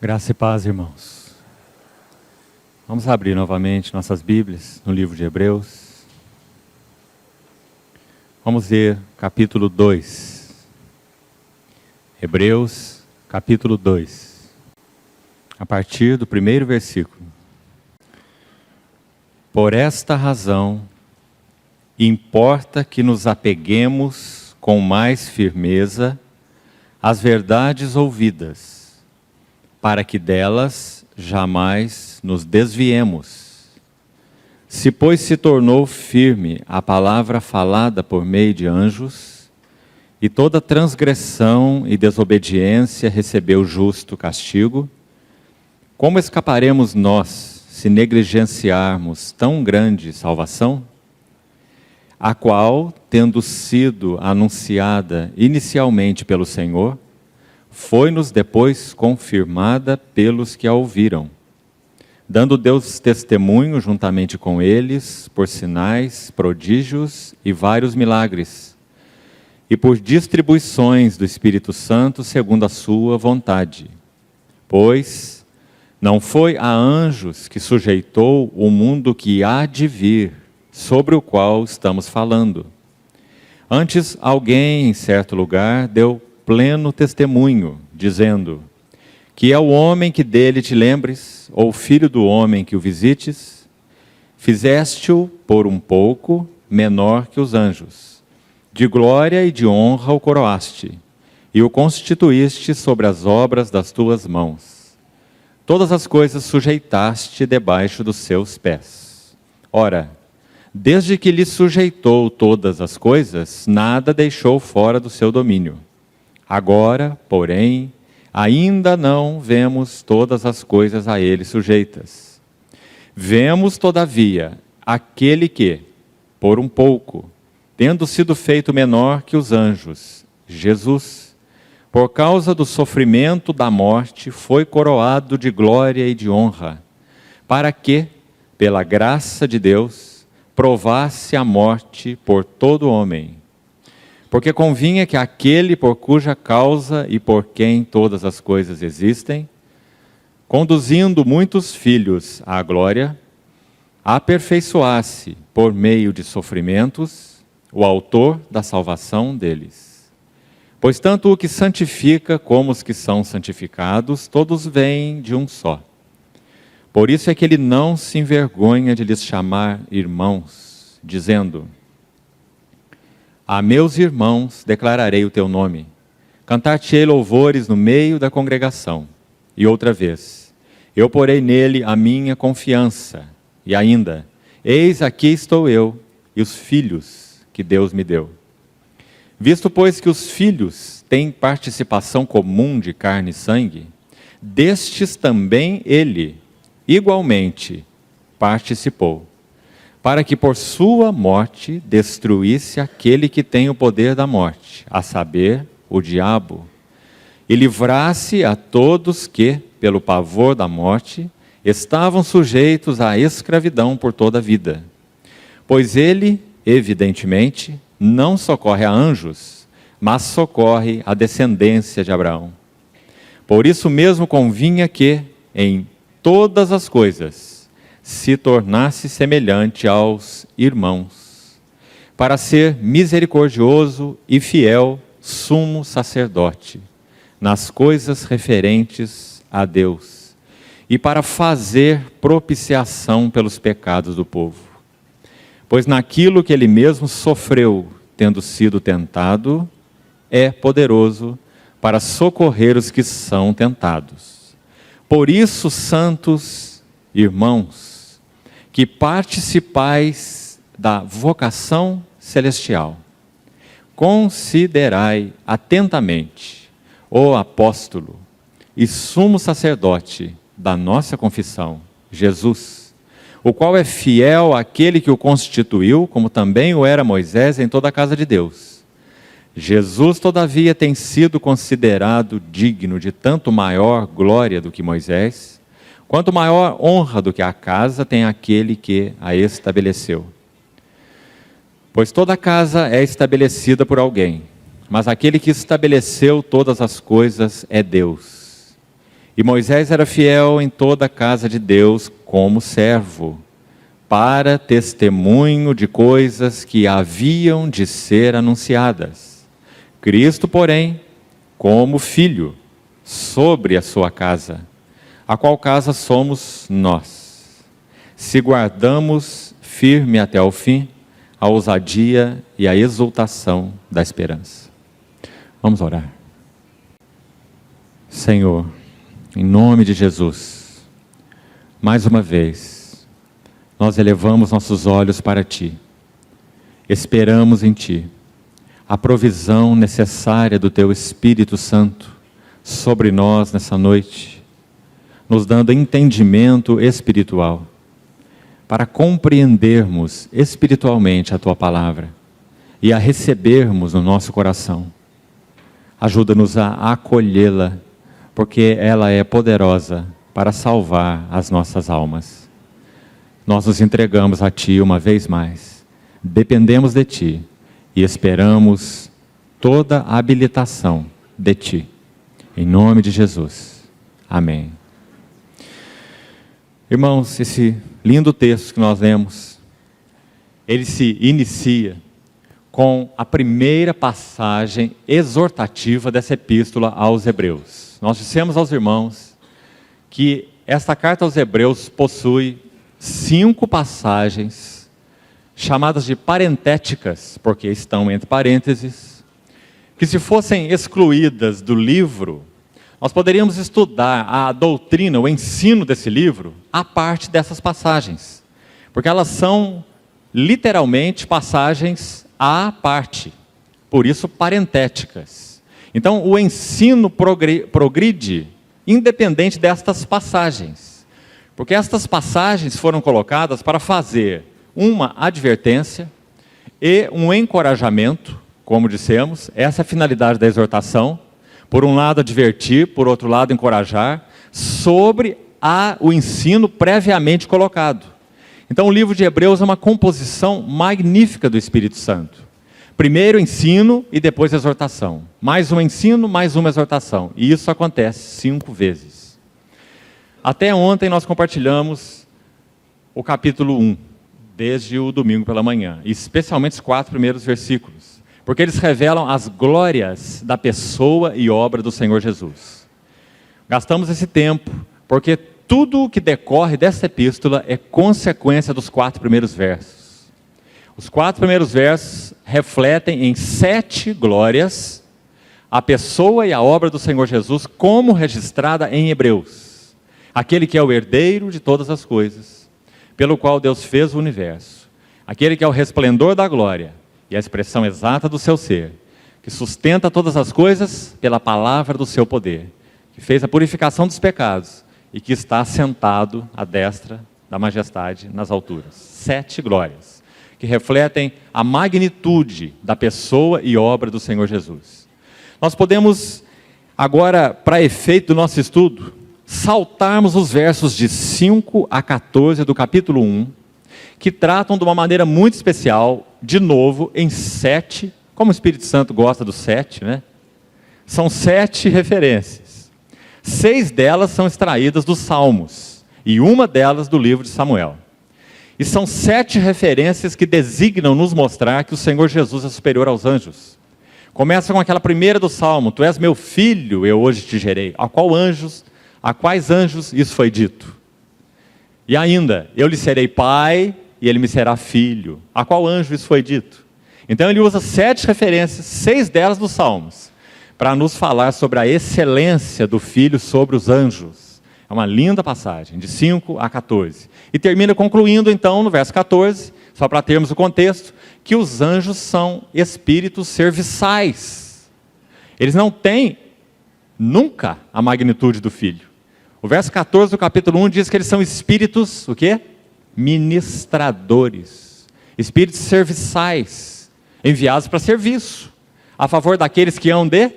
Graça e paz, irmãos. Vamos abrir novamente nossas Bíblias no livro de Hebreus. Vamos ler capítulo 2. Hebreus, capítulo 2. A partir do primeiro versículo. Por esta razão, importa que nos apeguemos com mais firmeza às verdades ouvidas, para que delas jamais nos desviemos. Se, pois, se tornou firme a palavra falada por meio de anjos, e toda transgressão e desobediência recebeu justo castigo, como escaparemos nós se negligenciarmos tão grande salvação? A qual, tendo sido anunciada inicialmente pelo Senhor, foi-nos depois confirmada pelos que a ouviram, dando Deus testemunho juntamente com eles, por sinais, prodígios e vários milagres, e por distribuições do Espírito Santo segundo a sua vontade. Pois não foi a anjos que sujeitou o mundo que há de vir, sobre o qual estamos falando. Antes, alguém em certo lugar deu pleno testemunho, dizendo: que é o homem que dele te lembres, ou o filho do homem que o visites? Fizeste-o por um pouco menor que os anjos. De glória e de honra o coroaste, e o constituíste sobre as obras das tuas mãos. Todas as coisas sujeitaste debaixo dos seus pés. Ora, desde que lhe sujeitou todas as coisas, nada deixou fora do seu domínio. Agora, porém, ainda não vemos todas as coisas a ele sujeitas. Vemos, todavia, aquele que, por um pouco, tendo sido feito menor que os anjos, Jesus, por causa do sofrimento da morte, foi coroado de glória e de honra, para que, pela graça de Deus, provasse a morte por todo homem. Porque convinha que aquele por cuja causa e por quem todas as coisas existem, conduzindo muitos filhos à glória, aperfeiçoasse por meio de sofrimentos o autor da salvação deles. Pois tanto o que santifica como os que são santificados, todos vêm de um só. Por isso é que ele não se envergonha de lhes chamar irmãos, dizendo: a meus irmãos declararei o teu nome, cantar-te-ei louvores no meio da congregação. E outra vez, eu porei nele a minha confiança. E ainda, eis aqui estou eu e os filhos que Deus me deu. Visto, pois, que os filhos têm participação comum de carne e sangue, destes também ele, igualmente, participou, para que por sua morte destruísse aquele que tem o poder da morte, a saber, o diabo, e livrasse a todos que, pelo pavor da morte, estavam sujeitos à escravidão por toda a vida. Pois ele, evidentemente, não socorre a anjos, mas socorre a descendência de Abraão. Por isso mesmo convinha que, em todas as coisas, se tornasse semelhante aos irmãos, para ser misericordioso e fiel sumo sacerdote, nas coisas referentes a Deus, e para fazer propiciação pelos pecados do povo. Pois naquilo que ele mesmo sofreu, tendo sido tentado, é poderoso para socorrer os que são tentados. Por isso, santos irmãos, que participais da vocação celestial, considerai atentamente o apóstolo e sumo sacerdote da nossa confissão, Jesus, o qual é fiel àquele que o constituiu, como também o era Moisés em toda a casa de Deus. Jesus, todavia, tem sido considerado digno de tanto maior glória do que Moisés, quanto maior honra do que a casa tem aquele que a estabeleceu. Pois toda casa é estabelecida por alguém, mas aquele que estabeleceu todas as coisas é Deus. E Moisés era fiel em toda a casa de Deus como servo, para testemunho de coisas que haviam de ser anunciadas. Cristo, porém, como filho, sobre a sua casa, a qual casa somos nós, se guardamos firme até o fim a ousadia e a exultação da esperança. Vamos orar. Senhor, em nome de Jesus, mais uma vez, nós elevamos nossos olhos para Ti, esperamos em Ti a provisão necessária do Teu Espírito Santo sobre nós nessa noite, nos dando entendimento espiritual, para compreendermos espiritualmente a Tua Palavra e a recebermos no nosso coração. Ajuda-nos a acolhê-la, porque ela é poderosa para salvar as nossas almas. Nós nos entregamos a Ti uma vez mais, dependemos de Ti e esperamos toda a habilitação de Ti. Em nome de Jesus. Amém. Irmãos, esse lindo texto que nós lemos, ele se inicia com a primeira passagem exortativa dessa epístola aos Hebreus. Nós dissemos aos irmãos que esta carta aos Hebreus possui 5 passagens chamadas de parentéticas, porque estão entre parênteses, que se fossem excluídas do livro, nós poderíamos estudar a doutrina, o ensino desse livro, à parte dessas passagens, porque elas são literalmente passagens à parte, por isso parentéticas. Então o ensino progride independente destas passagens, porque estas passagens foram colocadas para fazer uma advertência e um encorajamento, como dissemos, essa é a finalidade da exortação. Por um lado advertir, por outro lado encorajar, sobre o ensino previamente colocado. Então o livro de Hebreus é uma composição magnífica do Espírito Santo. Primeiro ensino e depois exortação. Mais um ensino, mais uma exortação. E isso acontece 5 vezes. Até ontem nós compartilhamos o capítulo 1, desde o domingo pela manhã, especialmente os 4 primeiros versículos. Porque eles revelam as glórias da pessoa e obra do Senhor Jesus. Gastamos esse tempo, porque tudo o que decorre dessa epístola é consequência dos 4 primeiros versos. Os 4 primeiros versos refletem em 7 glórias a pessoa e a obra do Senhor Jesus, como registrada em Hebreus. Aquele que é o herdeiro de todas as coisas, pelo qual Deus fez o universo. Aquele que é o resplendor da glória, e a expressão exata do seu ser, que sustenta todas as coisas pela palavra do seu poder, que fez a purificação dos pecados e que está sentado à destra da majestade nas alturas. 7 glórias, que refletem a magnitude da pessoa e obra do Senhor Jesus. Nós podemos, agora, para efeito do nosso estudo, saltarmos os versos de 5 a 14 do capítulo 1, que tratam de uma maneira muito especial, de novo, em 7, como o Espírito Santo gosta do 7, né? São 7 referências. 6 delas são extraídas dos Salmos, e uma delas do livro de Samuel. E são 7 referências que designam nos mostrar que o Senhor Jesus é superior aos anjos. Começa com aquela primeira do Salmo: Tu és meu filho, eu hoje te gerei. A quais anjos isso foi dito? E ainda, eu lhe serei pai e ele me será filho. A qual anjo isso foi dito? Então ele usa 7 referências, 6 delas dos Salmos, para nos falar sobre a excelência do Filho sobre os anjos. É uma linda passagem, de 5 a 14. E termina concluindo então no verso 14, só para termos o contexto, que os anjos são espíritos serviçais. Eles não têm nunca a magnitude do Filho. O verso 14 do capítulo 1 diz que eles são espíritos, o quê? Ministradores, espíritos serviçais, enviados para serviço, a favor daqueles que hão de,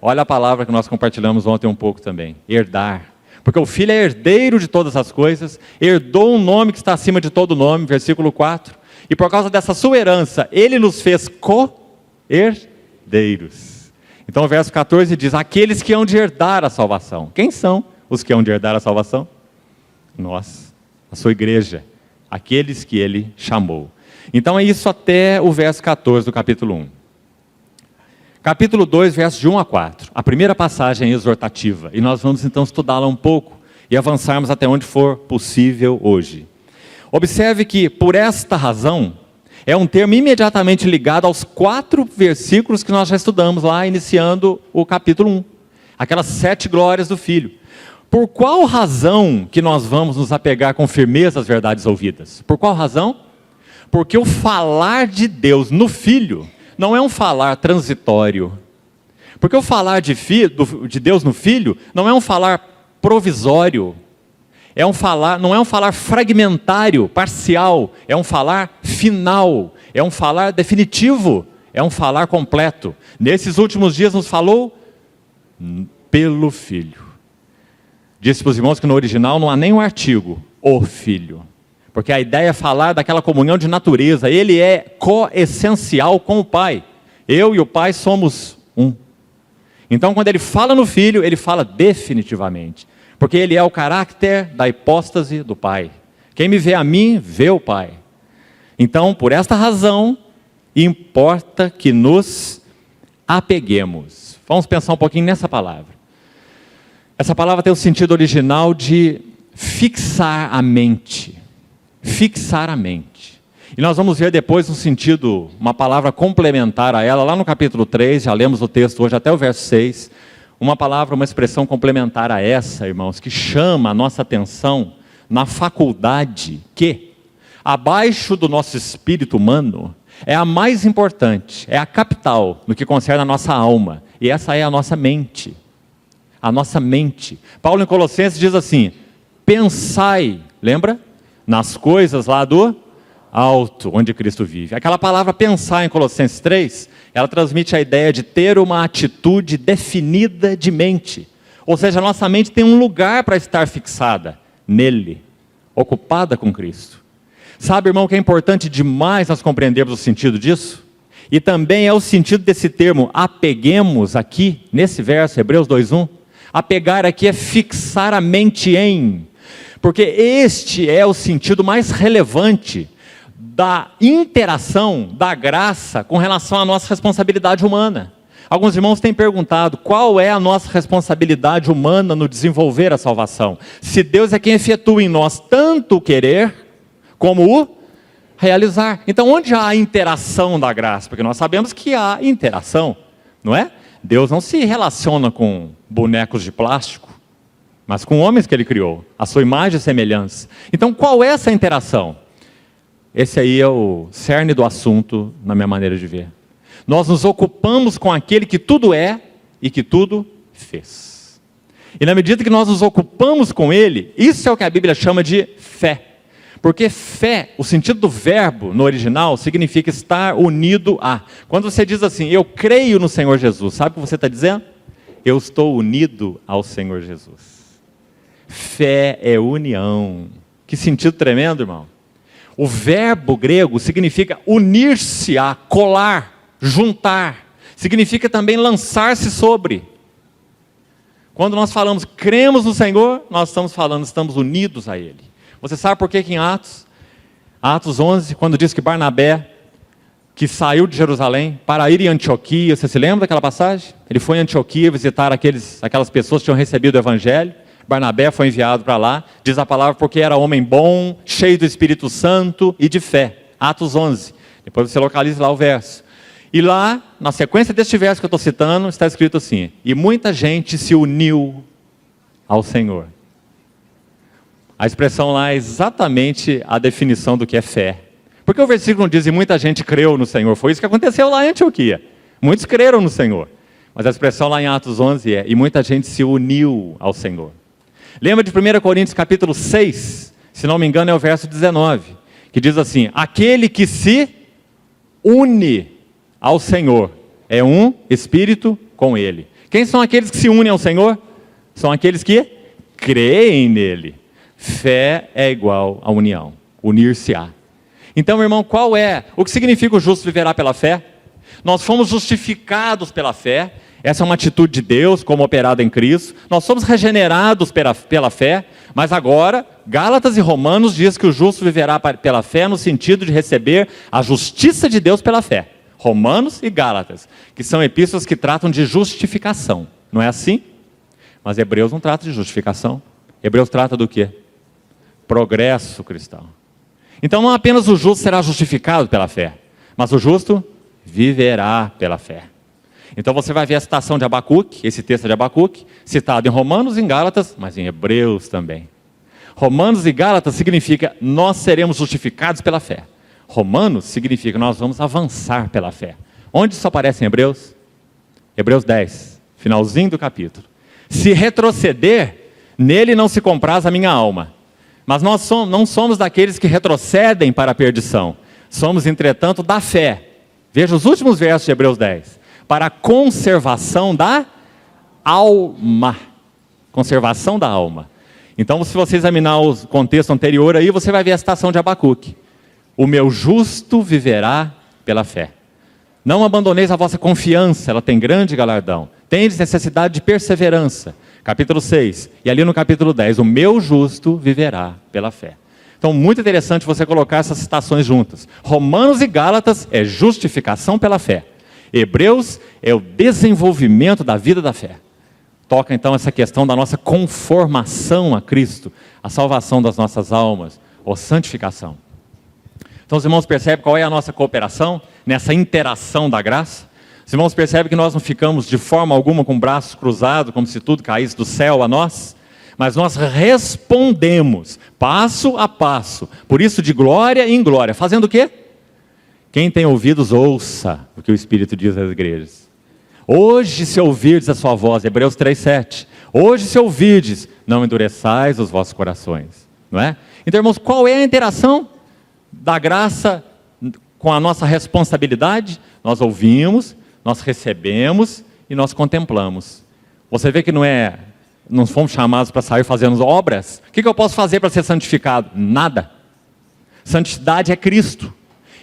olha a palavra que nós compartilhamos ontem um pouco também, herdar, porque o Filho é herdeiro de todas as coisas, herdou um nome que está acima de todo nome, versículo 4, e por causa dessa sua herança, ele nos fez co-herdeiros. Então o verso 14 diz, aqueles que hão de herdar a salvação. Quem são os que hão de herdar a salvação? Nós, a sua igreja, aqueles que ele chamou. Então é isso até o verso 14 do capítulo 1. Capítulo 2, versos de 1 a 4. A primeira passagem é exortativa, e nós vamos então estudá-la um pouco e avançarmos até onde for possível hoje. Observe que, por esta razão, é um termo imediatamente ligado aos 4 versículos que nós já estudamos lá, iniciando o capítulo 1. Aquelas 7 glórias do Filho. Por qual razão que nós vamos nos apegar com firmeza às verdades ouvidas? Por qual razão? Porque o falar de Deus no Filho não é um falar transitório. Porque o falar de Deus no Filho não é um falar provisório. Não é um falar fragmentário, parcial. É um falar final. É um falar definitivo. É um falar completo. Nesses últimos dias nos falou pelo Filho. Disse para os irmãos que no original não há nem um artigo, o Filho. Porque a ideia é falar daquela comunhão de natureza. Ele é coessencial com o Pai. Eu e o Pai somos um. Então quando ele fala no Filho, ele fala definitivamente. Porque ele é o caráter da hipóstase do Pai. Quem me vê a mim, vê o Pai. Então, por esta razão, importa que nos apeguemos. Vamos pensar um pouquinho nessa palavra. Essa palavra tem o sentido original de fixar a mente. Fixar a mente. E nós vamos ver depois um sentido, uma palavra complementar a ela, lá no capítulo 3, já lemos o texto hoje até o verso 6, uma palavra, uma expressão complementar a essa, irmãos, que chama a nossa atenção na faculdade que, abaixo do nosso espírito humano, é a mais importante, é a capital no que concerne a nossa alma, e essa é a nossa mente. A nossa mente. Paulo em Colossenses diz assim, pensai, lembra? Nas coisas lá do alto, onde Cristo vive. Aquela palavra pensar em Colossenses 3, ela transmite a ideia de ter uma atitude definida de mente. Ou seja, a nossa mente tem um lugar para estar fixada nele, ocupada com Cristo. Sabe, irmão, que é importante demais nós compreendermos o sentido disso? E também é o sentido desse termo, apeguemos aqui, nesse verso, Hebreus 2:1. Apegar aqui é fixar a mente em... Porque este é o sentido mais relevante da interação da graça com relação à nossa responsabilidade humana. Alguns irmãos têm perguntado qual é a nossa responsabilidade humana no desenvolver a salvação. Se Deus é quem efetua em nós tanto o querer como o realizar. Então onde há a interação da graça? Porque nós sabemos que há interação, não é? Deus não se relaciona com bonecos de plástico, mas com homens que ele criou, a sua imagem e semelhança. Então qual é essa interação? Esse aí é o cerne do assunto, na minha maneira de ver. Nós nos ocupamos com aquele que tudo é e que tudo fez. E na medida que nós nos ocupamos com ele, isso é o que a Bíblia chama de fé. Porque fé, o sentido do verbo no original, significa estar unido a. Quando você diz assim, eu creio no Senhor Jesus, sabe o que você está dizendo? Eu estou unido ao Senhor Jesus. Fé é união. Que sentido tremendo, irmão. O verbo grego significa unir-se a, colar, juntar. Significa também lançar-se sobre. Quando nós falamos cremos no Senhor, nós estamos falando, estamos unidos a Ele. Você sabe por que em Atos 11, quando diz que Barnabé, que saiu de Jerusalém para ir em Antioquia, você se lembra daquela passagem? Ele foi em Antioquia visitar aquelas pessoas que tinham recebido o Evangelho. Barnabé foi enviado para lá, diz a palavra, porque era homem bom, cheio do Espírito Santo e de fé. Atos 11, depois você localiza lá o verso. E lá, na sequência deste verso que eu estou citando, está escrito assim, e muita gente se uniu ao Senhor. A expressão lá é exatamente a definição do que é fé. Porque o versículo diz, e muita gente creu no Senhor. Foi isso que aconteceu lá em Antioquia. Muitos creram no Senhor. Mas a expressão lá em Atos 11 é, e muita gente se uniu ao Senhor. Lembra de 1 Coríntios capítulo 6? Se não me engano é o verso 19. Que diz assim, aquele que se une ao Senhor é um espírito com Ele. Quem são aqueles que se unem ao Senhor? São aqueles que creem nele. Fé é igual a união, unir-se-á. Então, meu irmão, o que significa o justo viverá pela fé? Nós fomos justificados pela fé. Essa é uma atitude de Deus, como operada em Cristo. Nós somos regenerados pela fé. Mas agora, Gálatas e Romanos diz que o justo viverá pela fé, no sentido de receber a justiça de Deus pela fé. Romanos e Gálatas, que são epístolas que tratam de justificação. Não é assim? Mas Hebreus não trata de justificação. Hebreus trata do quê? Progresso cristão. Então não apenas o justo será justificado pela fé, mas o justo viverá pela fé. Então você vai ver a citação de Abacuque, esse texto de Abacuque, citado em Romanos e em Gálatas, mas em Hebreus também. Romanos e Gálatas significa nós seremos justificados pela fé. Romanos significa nós vamos avançar pela fé. Onde isso aparece em Hebreus? Hebreus 10, finalzinho do capítulo. Se retroceder, nele não se compraz a minha alma. Mas nós não somos daqueles que retrocedem para a perdição. Somos, entretanto, da fé. Veja os últimos versos de Hebreus 10. Para a conservação da alma. Conservação da alma. Então, se você examinar o contexto anterior aí, você vai ver a citação de Abacuque. O meu justo viverá pela fé. Não abandoneis a vossa confiança, ela tem grande galardão. Tendes necessidade de perseverança. Capítulo 6. E ali no capítulo 10, o meu justo viverá pela fé. Então, muito interessante você colocar essas citações juntas. Romanos e Gálatas é justificação pela fé. Hebreus é o desenvolvimento da vida da fé. Toca então essa questão da nossa conformação a Cristo, a salvação das nossas almas, ou santificação. Então os irmãos percebem qual é a nossa cooperação nessa interação da graça? Os irmãos percebem que nós não ficamos de forma alguma com braços cruzados, como se tudo caísse do céu a nós, mas nós respondemos, passo a passo, por isso de glória em glória, fazendo o quê? Quem tem ouvidos, ouça o que o Espírito diz às igrejas. Hoje se ouvirdes a sua voz, Hebreus 3,7, hoje se ouvirdes, não endureçais os vossos corações, não é? Então irmãos, qual é a interação da graça com a nossa responsabilidade? Nós ouvimos, nós recebemos e nós contemplamos. Você vê que não fomos chamados para sair fazendo obras. O que eu posso fazer para ser santificado? Nada. Santidade é Cristo.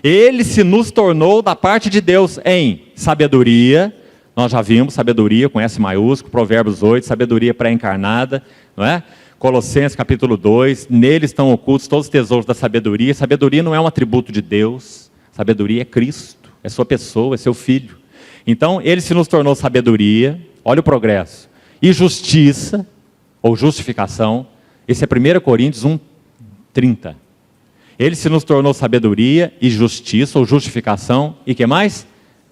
Ele se nos tornou da parte de Deus em sabedoria. Nós já vimos sabedoria com S maiúsculo, Provérbios 8, sabedoria pré-encarnada, não é? Colossenses capítulo 2, nele estão ocultos todos os tesouros da sabedoria. Sabedoria não é um atributo de Deus, sabedoria é Cristo, é sua pessoa, é seu Filho. Então, ele se nos tornou sabedoria, olha o progresso, e justiça, ou justificação, esse é 1 Coríntios 1:30. Ele se nos tornou sabedoria e justiça, ou justificação, e que mais?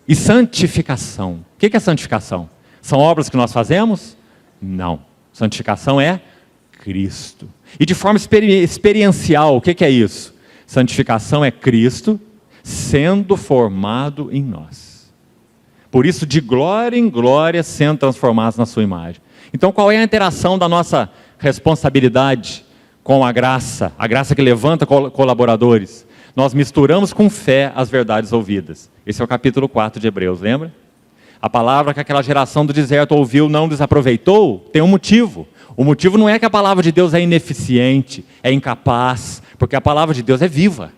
E santificação. O que é santificação? São obras que nós fazemos? Não. Santificação é Cristo. E de forma experiencial, o que é isso? Santificação é Cristo sendo formado em nós. Por isso, de glória em glória, sendo transformados na sua imagem. Então, qual é a interação da nossa responsabilidade com a graça que levanta colaboradores? Nós misturamos com fé as verdades ouvidas. Esse é o capítulo 4 de Hebreus, lembra? A palavra que aquela geração do deserto ouviu não desaproveitou, tem um motivo. O motivo não é que a palavra de Deus é ineficiente, é incapaz, porque a palavra de Deus é viva.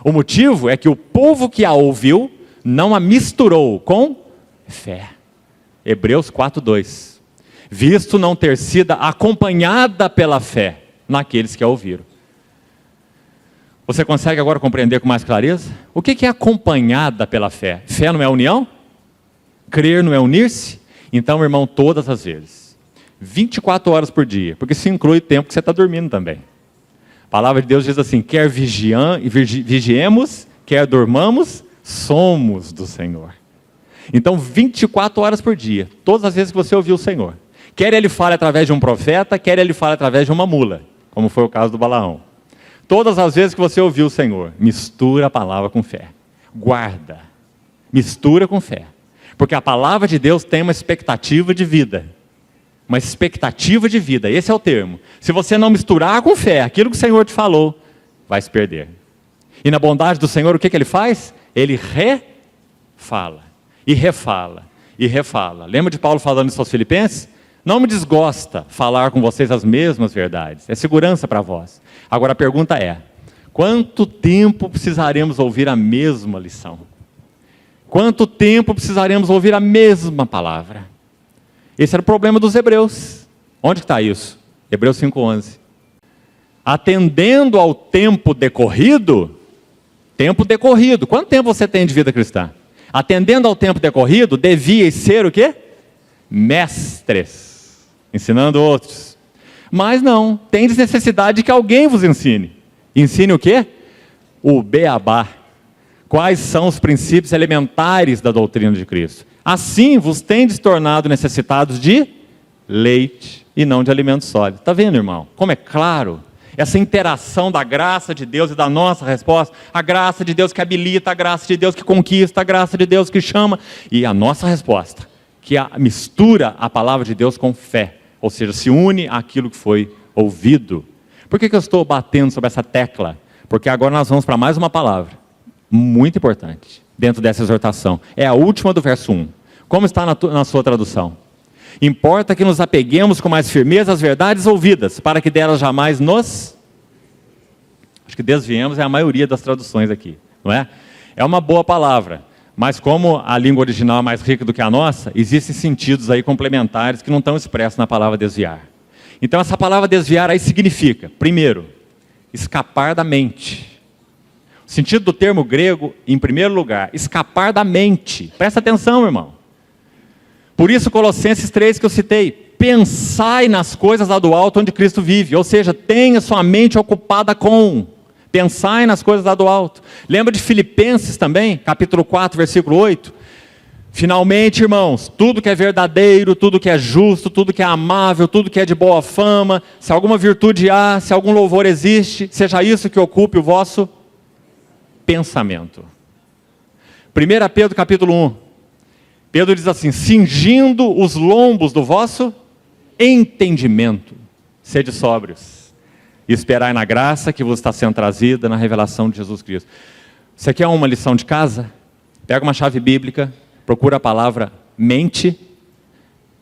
O motivo é que o povo que a ouviu não a misturou com fé. Hebreus 4:2. Visto não ter sido acompanhada pela fé naqueles que a ouviram. Você consegue agora compreender com mais clareza? O que é acompanhada pela fé? Fé não é união? Crer não é unir-se? Então, irmão, todas as vezes, 24 horas por dia, porque isso inclui o tempo que você está dormindo também. A palavra de Deus diz assim, quer vigiemos, quer dormamos, somos do Senhor. Então, 24 horas por dia, todas as vezes que você ouvir o Senhor, quer ele fale através de um profeta, quer ele fale através de uma mula, como foi o caso do Balaão. Todas as vezes que você ouviu o Senhor, mistura a palavra com fé. Guarda. Mistura com fé. Porque a palavra de Deus tem uma expectativa de vida. Uma expectativa de vida, esse é o termo. Se você não misturar com fé aquilo que o Senhor te falou, vai se perder. E na bondade do Senhor, o que ele faz? Ele refala. E refala. E refala. Lembra de Paulo falando isso aos Filipenses? Não me desgosta falar com vocês as mesmas verdades. É segurança para vós. Agora a pergunta é, quanto tempo precisaremos ouvir a mesma lição? Quanto tempo precisaremos ouvir a mesma palavra? Esse era o problema dos hebreus. Onde está isso? Hebreus 5:11. Atendendo ao tempo decorrido, quanto tempo você tem de vida cristã? Atendendo ao tempo decorrido, devíeis ser o quê? Mestres, ensinando outros. Mas não, tendes necessidade de que alguém vos ensine. Ensine o quê? O beabá. Quais são os princípios elementares da doutrina de Cristo? Assim vos tendes tornado necessitados de leite e não de alimento sólido. Está vendo, irmão? Como é claro essa interação da graça de Deus e da nossa resposta. A graça de Deus que habilita, a graça de Deus que conquista, a graça de Deus que chama. E a nossa resposta, que mistura a palavra de Deus com fé. Ou seja, se une àquilo que foi ouvido. Por que eu estou batendo sobre essa tecla? Porque agora nós vamos para mais uma palavra, muito importante, dentro dessa exortação. É a última do verso 1. Como está na sua tradução? Importa que nos apeguemos com mais firmeza às verdades ouvidas, para que delas jamais nos... Acho que desviemos é a maioria das traduções aqui, não é? É uma boa palavra, mas como a língua original é mais rica do que a nossa, existem sentidos aí complementares que não estão expressos na palavra desviar. Então essa palavra desviar aí significa, primeiro, escapar da mente. O sentido do termo grego, em primeiro lugar, escapar da mente. Presta atenção, irmão. Por isso Colossenses 3 que eu citei, pensai nas coisas lá do alto onde Cristo vive, ou seja, tenha sua mente ocupada com, pensai nas coisas lá do alto. Lembra de Filipenses também, capítulo 4, versículo 8? Finalmente, irmãos, tudo que é verdadeiro, tudo que é justo, tudo que é amável, tudo que é de boa fama, se alguma virtude há, se algum louvor existe, seja isso que ocupe o vosso pensamento. 1 Pedro capítulo 1, Pedro diz assim, cingindo os lombos do vosso entendimento, sede sóbrios, e esperai na graça que vos está sendo trazida na revelação de Jesus Cristo. Você quer uma lição de casa? Pega uma chave bíblica, procura a palavra mente,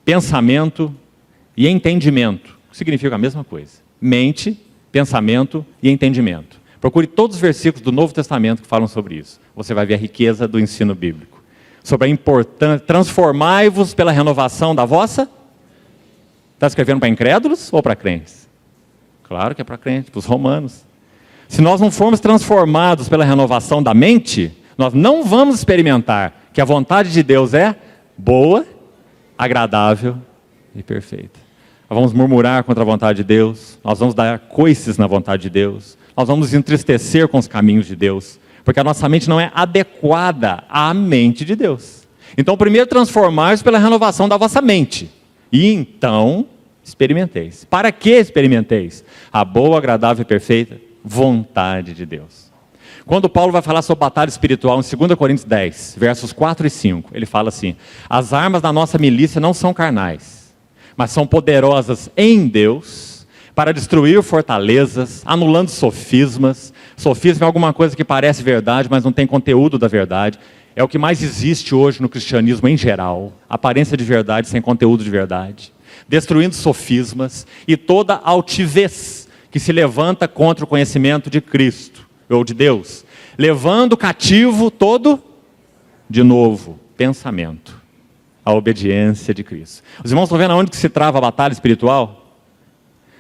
pensamento e entendimento, que significa a mesma coisa. Mente, pensamento e entendimento. Procure todos os versículos do Novo Testamento que falam sobre isso. Você vai ver a riqueza do ensino bíblico. Sobre a importância, transformai-vos pela renovação da vossa... Está escrevendo para incrédulos ou para crentes? Claro que é para crentes, para os romanos. Se nós não formos transformados pela renovação da mente, nós não vamos experimentar que a vontade de Deus é boa, agradável e perfeita. Nós vamos murmurar contra a vontade de Deus, nós vamos dar coices na vontade de Deus, nós vamos nos entristecer com os caminhos de Deus, porque a nossa mente não é adequada à mente de Deus. Então, primeiro transformai-vos pela renovação da vossa mente. E então, experimenteis. Para que experimenteis? A boa, agradável e perfeita vontade de Deus. Quando Paulo vai falar sobre batalha espiritual, em 2 Coríntios 10, versos 4 e 5, ele fala assim, as armas da nossa milícia não são carnais, mas são poderosas em Deus, para destruir fortalezas, anulando sofismas. Sofisma é alguma coisa que parece verdade, mas não tem conteúdo da verdade. É o que mais existe hoje no cristianismo em geral. Aparência de verdade sem conteúdo de verdade. Destruindo sofismas e toda altivez que se levanta contra o conhecimento de Cristo, ou de Deus. Levando cativo todo, de novo, pensamento. A obediência de Cristo. Os irmãos estão vendo aonde que se trava a batalha espiritual?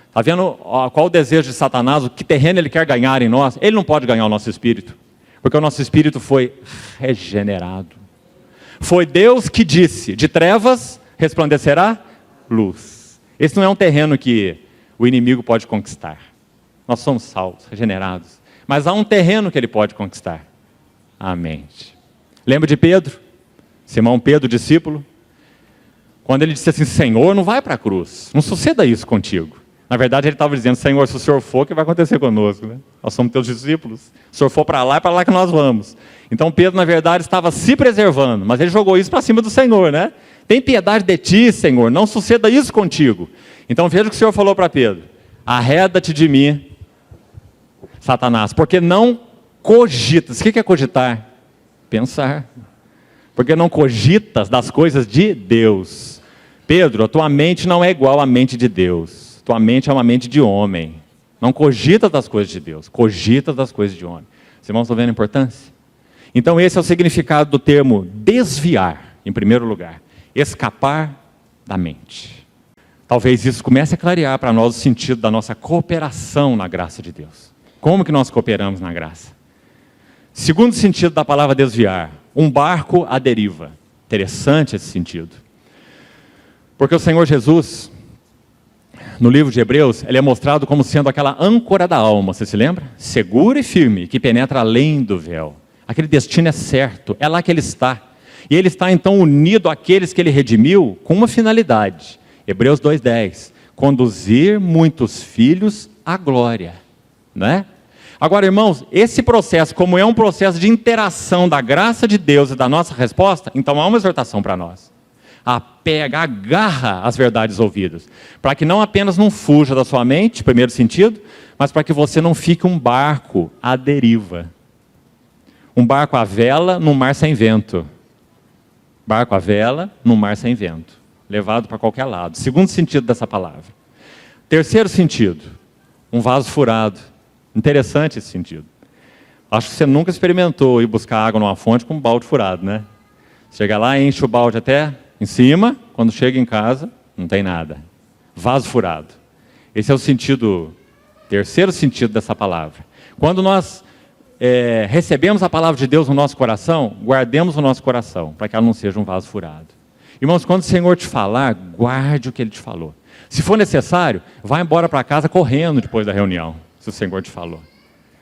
Está vendo qual o desejo de Satanás, o que terreno ele quer ganhar em nós? Ele não pode ganhar o nosso espírito, porque o nosso espírito foi regenerado. Foi Deus que disse, de trevas resplandecerá luz. Esse não é um terreno que o inimigo pode conquistar. Nós somos salvos, regenerados. Mas há um terreno que ele pode conquistar, a mente. Lembra de Pedro? Simão Pedro, discípulo? Quando ele disse assim, Senhor, não vai para a cruz, não suceda isso contigo. Na verdade, ele estava dizendo, Senhor, se o Senhor for, o que vai acontecer conosco? Né? Nós somos teus discípulos. Se o Senhor for para lá, é para lá que nós vamos. Então, Pedro, na verdade, estava se preservando, mas ele jogou isso para cima do Senhor, né? Tem piedade de ti, Senhor, não suceda isso contigo. Então, veja o que o Senhor falou para Pedro. Arreda-te de mim, Satanás, porque não cogitas. O que é cogitar? Pensar. Porque não cogitas das coisas de Deus. Pedro, a tua mente não é igual à mente de Deus. Tua mente é uma mente de homem. Não cogita das coisas de Deus, cogita das coisas de homem. Os irmãos estão vendo a importância? Então esse é o significado do termo desviar, em primeiro lugar. Escapar da mente. Talvez isso comece a clarear para nós o sentido da nossa cooperação na graça de Deus. Como que nós cooperamos na graça? Segundo sentido da palavra desviar, um barco à deriva. Interessante esse sentido. Porque o Senhor Jesus, no livro de Hebreus, ele é mostrado como sendo aquela âncora da alma, você se lembra? Segura e firme, que penetra além do véu. Aquele destino é certo, é lá que ele está. E ele está então unido àqueles que ele redimiu com uma finalidade. Hebreus 2:10, conduzir muitos filhos à glória, né? Agora, irmãos, esse processo, como é um processo de interação da graça de Deus e da nossa resposta, então há uma exortação para nós. Agarra as verdades ouvidas, para que não apenas não fuja da sua mente, primeiro sentido, mas para que você não fique um barco à deriva. Um barco à vela num mar sem vento. Barco à vela num mar sem vento. Levado para qualquer lado. Segundo sentido dessa palavra. Terceiro sentido, um vaso furado. Interessante esse sentido. Acho que você nunca experimentou ir buscar água numa fonte com um balde furado, né? Chega lá, enche o balde até em cima, quando chega em casa, não tem nada. Vaso furado. Esse é o sentido, terceiro sentido dessa palavra. Quando nós recebemos a palavra de Deus no nosso coração, guardemos o nosso coração, para que ela não seja um vaso furado. Irmãos, quando o Senhor te falar, guarde o que Ele te falou. Se for necessário, vá embora para casa correndo depois da reunião, se o Senhor te falou.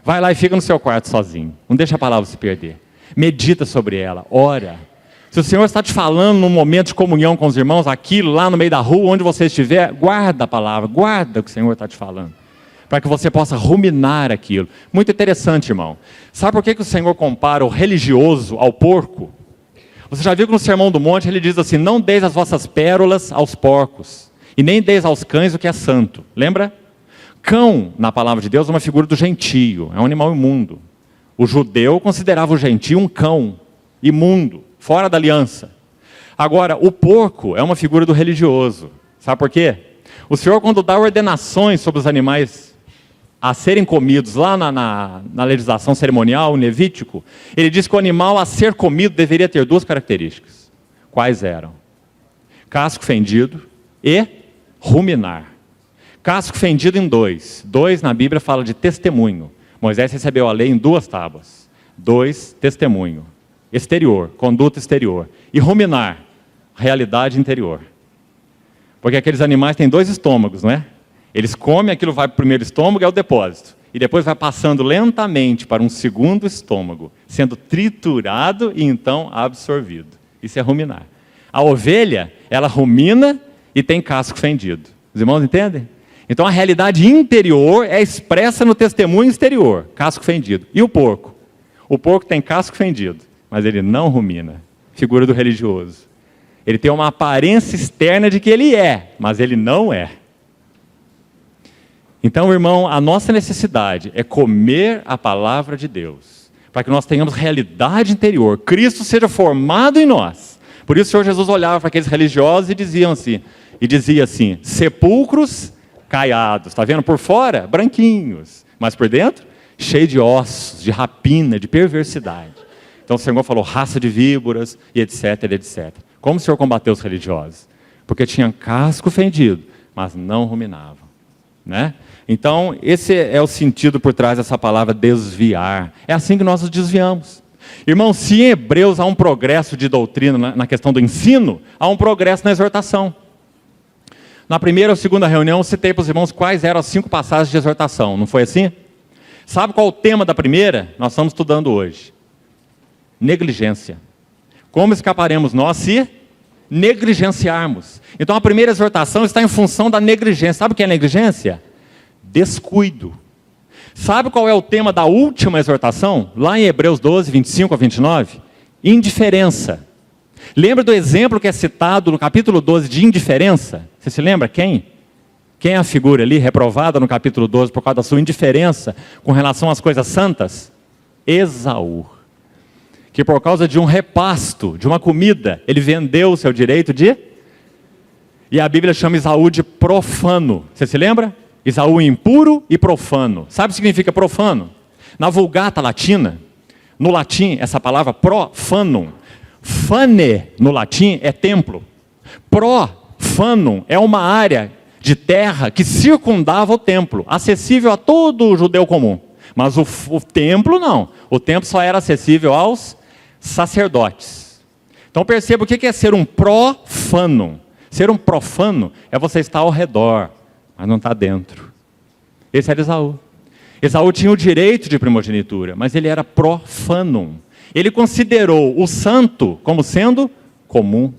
Vai lá e fica no seu quarto sozinho. Não deixa a palavra se perder. Medita sobre ela, ora. Se o Senhor está te falando num momento de comunhão com os irmãos, aquilo lá no meio da rua, onde você estiver, guarda a palavra, guarda o que o Senhor está te falando. Para que você possa ruminar aquilo. Muito interessante, irmão. Sabe por que o Senhor compara o religioso ao porco? Você já viu que no Sermão do Monte ele diz assim, não deis as vossas pérolas aos porcos, e nem deis aos cães o que é santo. Lembra? Cão, na palavra de Deus, é uma figura do gentio, é um animal imundo. O judeu considerava o gentio um cão, imundo, fora da aliança. Agora, o porco é uma figura do religioso. Sabe por quê? O Senhor, quando dá ordenações sobre os animais a serem comidos, lá na legislação cerimonial, o Levítico, ele diz que o animal a ser comido deveria ter duas características. Quais eram? Casco fendido e ruminar. Casco fendido em dois. Dois na Bíblia fala de testemunho. Moisés recebeu a lei em 2 tábuas. 2, testemunho. Exterior, conduta exterior. E ruminar, realidade interior. Porque aqueles animais têm 2 estômagos, não é? Eles comem, aquilo vai para o primeiro estômago, é o depósito. E depois vai passando lentamente para um segundo estômago, sendo triturado e então absorvido. Isso é ruminar. A ovelha, ela rumina e tem casco fendido. Os irmãos entendem? Então a realidade interior é expressa no testemunho exterior, casco fendido. E o porco? O porco tem casco fendido, mas ele não rumina. Figura do religioso. Ele tem uma aparência externa de que ele é, mas ele não é. Então, irmão, a nossa necessidade é comer a palavra de Deus, para que nós tenhamos realidade interior, Cristo seja formado em nós. Por isso o Senhor Jesus olhava para aqueles religiosos e dizia assim, sepulcros caiados, está vendo? Por fora, branquinhos, mas por dentro, cheio de ossos, de rapina, de perversidade. Então o Senhor falou, raça de víboras, e etc, etc. Como o Senhor combateu os religiosos? Porque tinham casco fendido, mas não ruminavam, né? Então, esse é o sentido por trás dessa palavra desviar. É assim que nós nos desviamos. Irmão, se em Hebreus há um progresso de doutrina na questão do ensino, há um progresso na exortação. Na primeira ou segunda reunião, eu citei para os irmãos quais eram as 5 passagens de exortação. Não foi assim? Sabe qual é o tema da primeira? Nós estamos estudando hoje. Negligência. Como escaparemos nós se negligenciarmos? Então, a primeira exortação está em função da negligência. Sabe o que é negligência? Descuido. Sabe qual é o tema da última exortação? Lá em Hebreus 12, 25 a 29? Indiferença. Lembra do exemplo que é citado no capítulo 12 de indiferença? Você se lembra quem? Quem é a figura ali reprovada no capítulo 12 por causa da sua indiferença com relação às coisas santas? Esaú. Que por causa de um repasto, de uma comida, ele vendeu o seu direito de... E a Bíblia chama Esaú de profano. Você se lembra? Esaú impuro e profano. Sabe o que significa profano? Na Vulgata Latina, No latim, essa palavra profanum, fane no latim é templo. Profanum é uma área de terra que circundava o templo, acessível a todo judeu comum. Mas o templo não. O templo só era acessível aos sacerdotes. Então perceba o que é ser um profano. Ser um profano é você estar ao redor, mas não está dentro. Esse era Esaú. Esaú tinha o direito de primogenitura, mas ele era profano. Ele considerou o santo como sendo comum.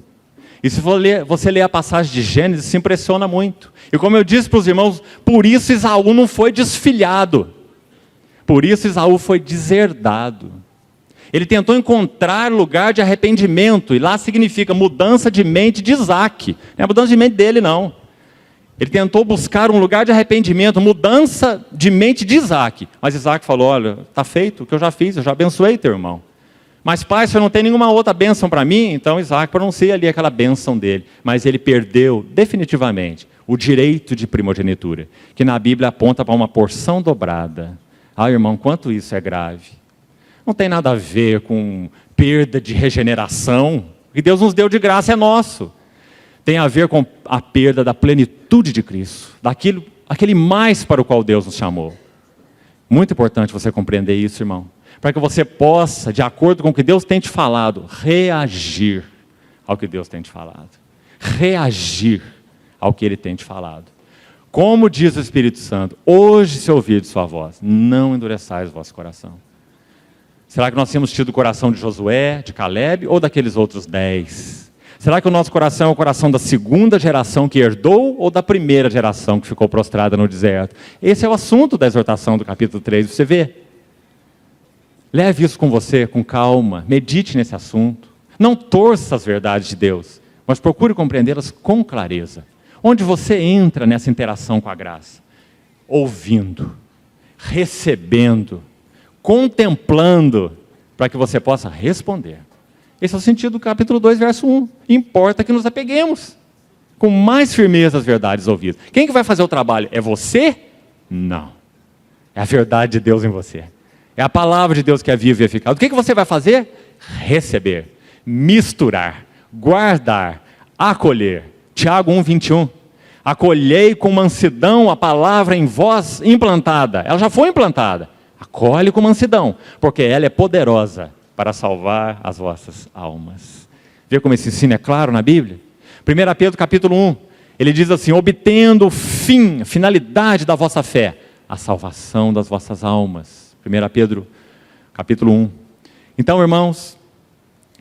E se você ler a passagem de Gênesis, se impressiona muito. E como eu disse para os irmãos, por isso Esaú não foi desfilhado. Por isso Esaú foi deserdado. Ele tentou encontrar lugar de arrependimento, e lá significa mudança de mente de Isaac. Não é mudança de mente dele, não. Ele tentou buscar um lugar de arrependimento, mudança de mente de Isaac. Mas Isaac falou, olha, está feito o que eu já fiz, eu já abençoei teu irmão. Mas pai, você não tem nenhuma outra bênção para mim? Então Isaac pronuncia ali aquela bênção dele. Mas ele perdeu definitivamente o direito de primogenitura, que na Bíblia aponta para uma porção dobrada. Ah, irmão, quanto isso é grave. Não tem nada a ver com perda de regeneração. O que Deus nos deu de graça é nosso. Tem a ver com a perda da plenitude de Cristo, aquele mais para o qual Deus nos chamou. Muito importante você compreender isso, irmão, para que você possa, de acordo com o que Deus tem te falado, reagir ao que Deus tem te falado. Reagir ao que Ele tem te falado. Como diz o Espírito Santo, hoje se ouvirdes sua voz, não endureçais o vosso coração. Será que nós temos tido o coração de Josué, de Caleb ou daqueles outros 10? Será que o nosso coração é o coração da segunda geração que herdou ou da primeira geração que ficou prostrada no deserto? Esse é o assunto da exortação do capítulo 3, você vê. Leve isso com você, com calma, medite nesse assunto. Não torça as verdades de Deus, mas procure compreendê-las com clareza. Onde você entra nessa interação com a graça? Ouvindo, recebendo, contemplando, para que você possa responder. Esse é o sentido do capítulo 2, verso 1. Importa que nos apeguemos com mais firmeza às verdades ouvidas. Quem que vai fazer o trabalho? É você? Não. É a verdade de Deus em você. É a palavra de Deus que é viva e eficaz. O que você vai fazer? Receber, misturar, guardar, acolher. Tiago 1:21. Acolhei com mansidão a palavra em vós implantada. Ela já foi implantada. Acolhe com mansidão, porque ela é poderosa para salvar as vossas almas. Vê como esse ensino é claro na Bíblia? 1 Pedro capítulo 1, ele diz assim, obtendo o fim, a finalidade da vossa fé, a salvação das vossas almas. 1 Pedro capítulo 1. Então, irmãos,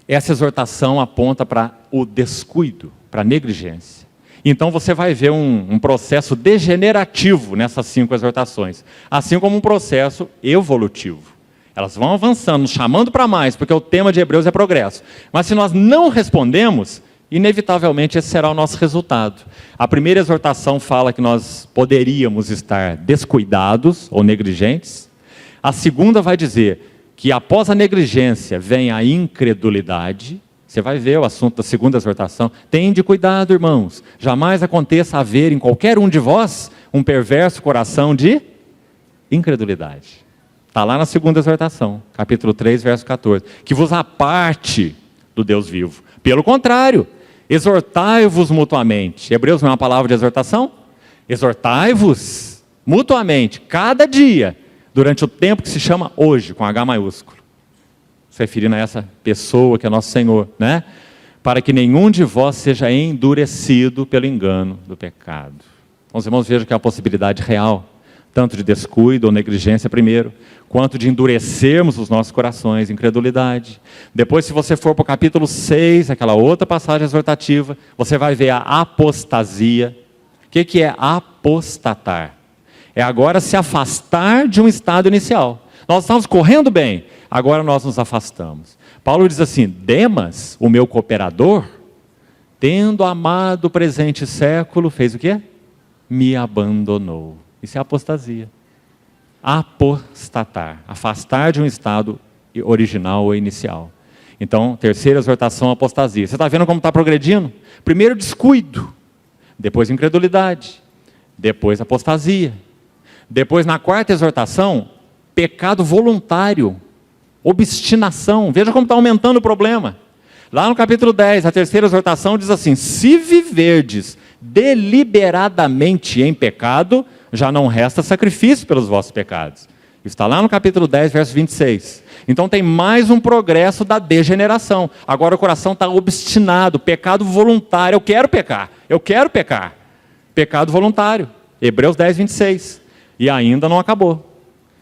essa exortação aponta para o descuido, para a negligência. Então você vai ver um processo degenerativo nessas 5 exortações, assim como um processo evolutivo. Elas vão avançando, nos chamando para mais, porque o tema de Hebreus é progresso. Mas se nós não respondemos, inevitavelmente esse será o nosso resultado. A primeira exortação fala que nós poderíamos estar descuidados ou negligentes. A segunda vai dizer que após a negligência vem a incredulidade. Você vai ver o assunto da segunda exortação. Tende cuidado, irmãos. Jamais aconteça haver em qualquer um de vós um perverso coração de incredulidade. Está lá na segunda exortação, capítulo 3, verso 14. Que vos aparte do Deus vivo. Pelo contrário, exortai-vos mutuamente. Hebreus não é uma palavra de exortação? Exortai-vos mutuamente, cada dia, durante o tempo que se chama hoje, com H maiúsculo. Se referindo a essa pessoa que é nosso Senhor, né? Para que nenhum de vós seja endurecido pelo engano do pecado. Então, os irmãos vejam que é uma possibilidade real, tanto de descuido ou negligência primeiro, quanto de endurecermos os nossos corações, incredulidade. Depois, se você for para o capítulo 6, aquela outra passagem exortativa, você vai ver a apostasia. O que é apostatar? É agora se afastar de um estado inicial. Nós estamos correndo bem, agora nós nos afastamos. Paulo diz assim, Demas, o meu cooperador, tendo amado o presente século, fez o quê? Me abandonou. Isso é apostasia. Apostatar, afastar de um estado original ou inicial. Então, terceira exortação, apostasia. Você está vendo como está progredindo? Primeiro descuido, depois incredulidade, depois apostasia. Depois, na quarta exortação, pecado voluntário. Obstinação. Veja como está aumentando o problema. Lá no capítulo 10, a terceira exortação diz assim: se viverdes deliberadamente em pecado, já não resta sacrifício pelos vossos pecados. Está lá no capítulo 10, verso 26. Então tem mais um progresso da degeneração. Agora o coração está obstinado, pecado voluntário. Eu quero pecar, eu quero pecar. Pecado voluntário. Hebreus 10, 26. E ainda não acabou.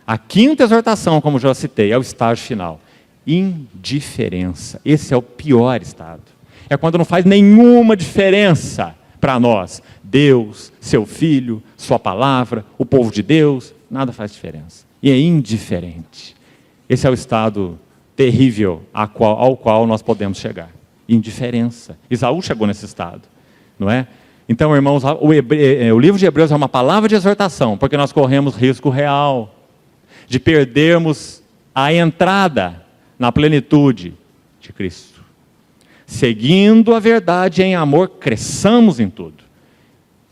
A quinta exortação, como já citei, é o estágio final. Indiferença. Esse é o pior estado. É quando não faz nenhuma diferença para nós. Deus, seu Filho, sua palavra, o povo de Deus, nada faz diferença. E é indiferente. Esse é o estado terrível ao qual nós podemos chegar. Indiferença. Esaú chegou nesse estado, não é? Então, irmãos, o livro de Hebreus é uma palavra de exortação, porque nós corremos risco real de perdermos a entrada na plenitude de Cristo. Seguindo a verdade em amor, cresçamos em tudo,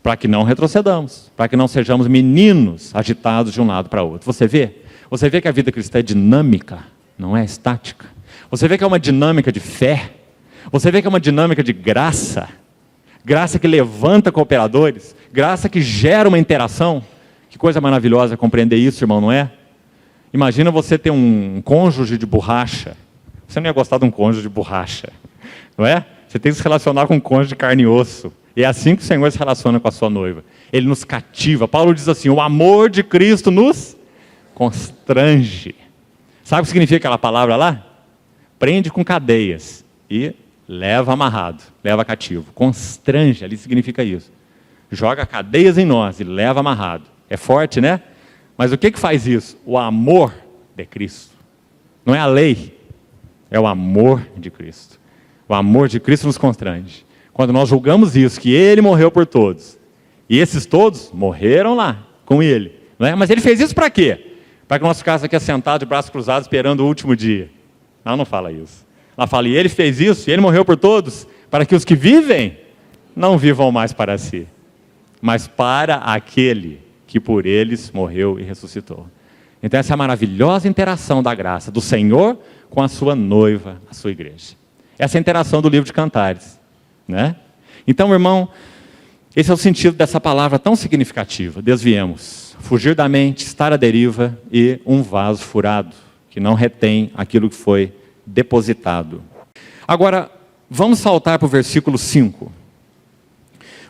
para que não retrocedamos, para que não sejamos meninos agitados de um lado para o outro. Você vê que a vida cristã é dinâmica, não é estática. Você vê que é uma dinâmica de fé, você vê que é uma dinâmica de graça, graça que levanta cooperadores, graça que gera uma interação. Que coisa maravilhosa compreender isso, irmão, não é? Imagina você ter um cônjuge de borracha. Você não ia gostar de um cônjuge de borracha, não é? Você tem que se relacionar com um cônjuge de carne e osso. E é assim que o Senhor se relaciona com a sua noiva. Ele nos cativa. Paulo diz assim: o amor de Cristo nos constrange. Sabe o que significa aquela palavra lá? Prende com cadeias e leva amarrado, leva cativo. Constrange, ali significa isso. Joga cadeias em nós e leva amarrado. É forte, né? Mas o que faz isso? O amor de Cristo. Não é a lei, é o amor de Cristo. O amor de Cristo nos constrange. Quando nós julgamos isso, que Ele morreu por todos, e esses todos morreram lá com Ele, não é? Mas Ele fez isso para quê? Para que nós ficássemos aqui assentados, de braços cruzados, esperando o último dia. Não fala isso. Ela fala: e Ele fez isso, e Ele morreu por todos, para que os que vivem não vivam mais para si, mas para aquele que por eles morreu e ressuscitou. Então essa é a maravilhosa interação da graça do Senhor com a sua noiva, a sua igreja. Essa é a interação do livro de Cantares, né? Então, irmão, esse é o sentido dessa palavra tão significativa. Desviemos, fugir da mente, estar à deriva e um vaso furado, que não retém aquilo que foi depositado. Agora, vamos saltar para o versículo 5.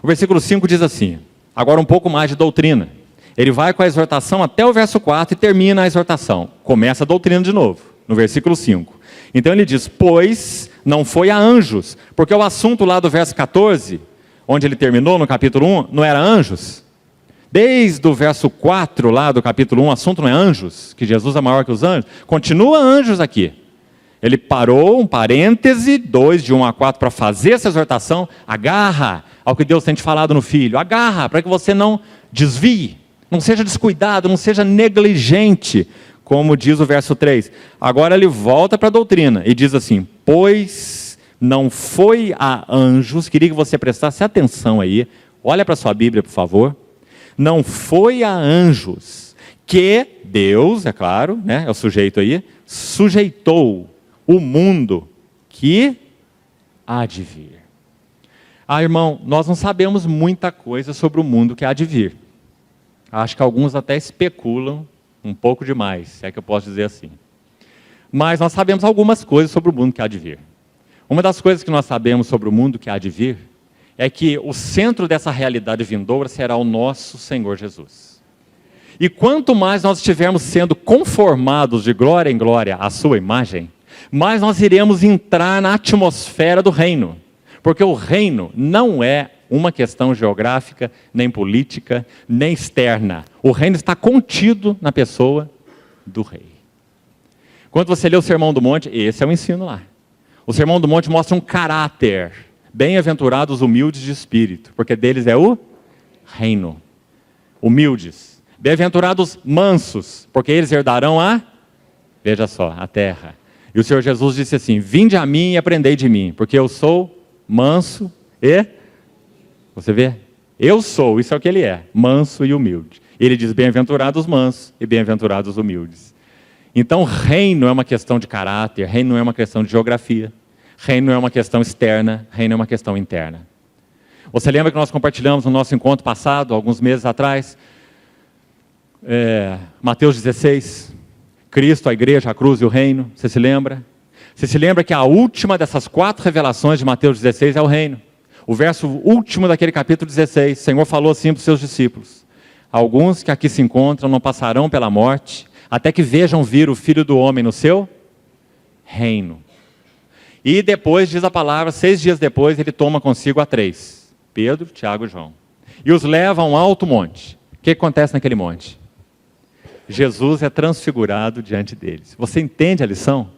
O versículo 5 diz assim, agora um pouco mais de doutrina. Ele vai com a exortação até o verso 4 e termina a exortação. Começa a doutrina de novo, no versículo 5. Então ele diz: pois não foi a anjos, porque o assunto lá do verso 14, onde ele terminou no capítulo 1, não era anjos. Desde o verso 4 lá do capítulo 1, o assunto não é anjos, que Jesus é maior que os anjos. Continua anjos aqui. Ele parou, um parêntese, 2, de 1 a 4, para fazer essa exortação. Agarra ao que Deus tem te falado no Filho. Agarra, para que você não desvie. Não seja descuidado, não seja negligente, como diz o verso 3. Agora ele volta para a doutrina e diz assim: pois não foi a anjos, queria que você prestasse atenção aí, olha para a sua Bíblia, por favor. Não foi a anjos que Deus, é claro, né, é o sujeito aí, sujeitou o mundo que há de vir. Irmão, nós não sabemos muita coisa sobre o mundo que há de vir. Acho que alguns até especulam um pouco demais, se é que eu posso dizer assim. Mas nós sabemos algumas coisas sobre o mundo que há de vir. Uma das coisas que nós sabemos sobre o mundo que há de vir é que o centro dessa realidade vindoura será o nosso Senhor Jesus. E quanto mais nós estivermos sendo conformados de glória em glória à sua imagem, mais nós iremos entrar na atmosfera do reino. Porque o reino não é uma questão geográfica, nem política, nem externa. O reino está contido na pessoa do rei. Quando você lê o Sermão do Monte, esse é o ensino lá. O Sermão do Monte mostra um caráter. Bem-aventurados os humildes de espírito, porque deles é o reino. Humildes. Bem-aventurados mansos, porque eles herdarão veja só, a terra. E o Senhor Jesus disse assim: vinde a mim e aprendei de mim, porque eu sou manso e... Você vê? Eu sou, isso é o que ele é, manso e humilde. Ele diz: bem-aventurados mansos e bem-aventurados humildes. Então, reino é uma questão de caráter, reino não é uma questão de geografia, reino não é uma questão externa, reino é uma questão interna. Você lembra que nós compartilhamos no nosso encontro passado, alguns meses atrás, Mateus 16, Cristo, a igreja, a cruz e o reino, você se lembra? Você se lembra que a última dessas 4 revelações de Mateus 16 é o reino. O verso último daquele capítulo 16, o Senhor falou assim para os seus discípulos: alguns que aqui se encontram não passarão pela morte, até que vejam vir o Filho do Homem no seu reino. E depois, diz a palavra, 6 dias depois, ele toma consigo a 3, Pedro, Tiago e João, e os leva a um alto monte. O que acontece naquele monte? Jesus é transfigurado diante deles. Você entende a lição?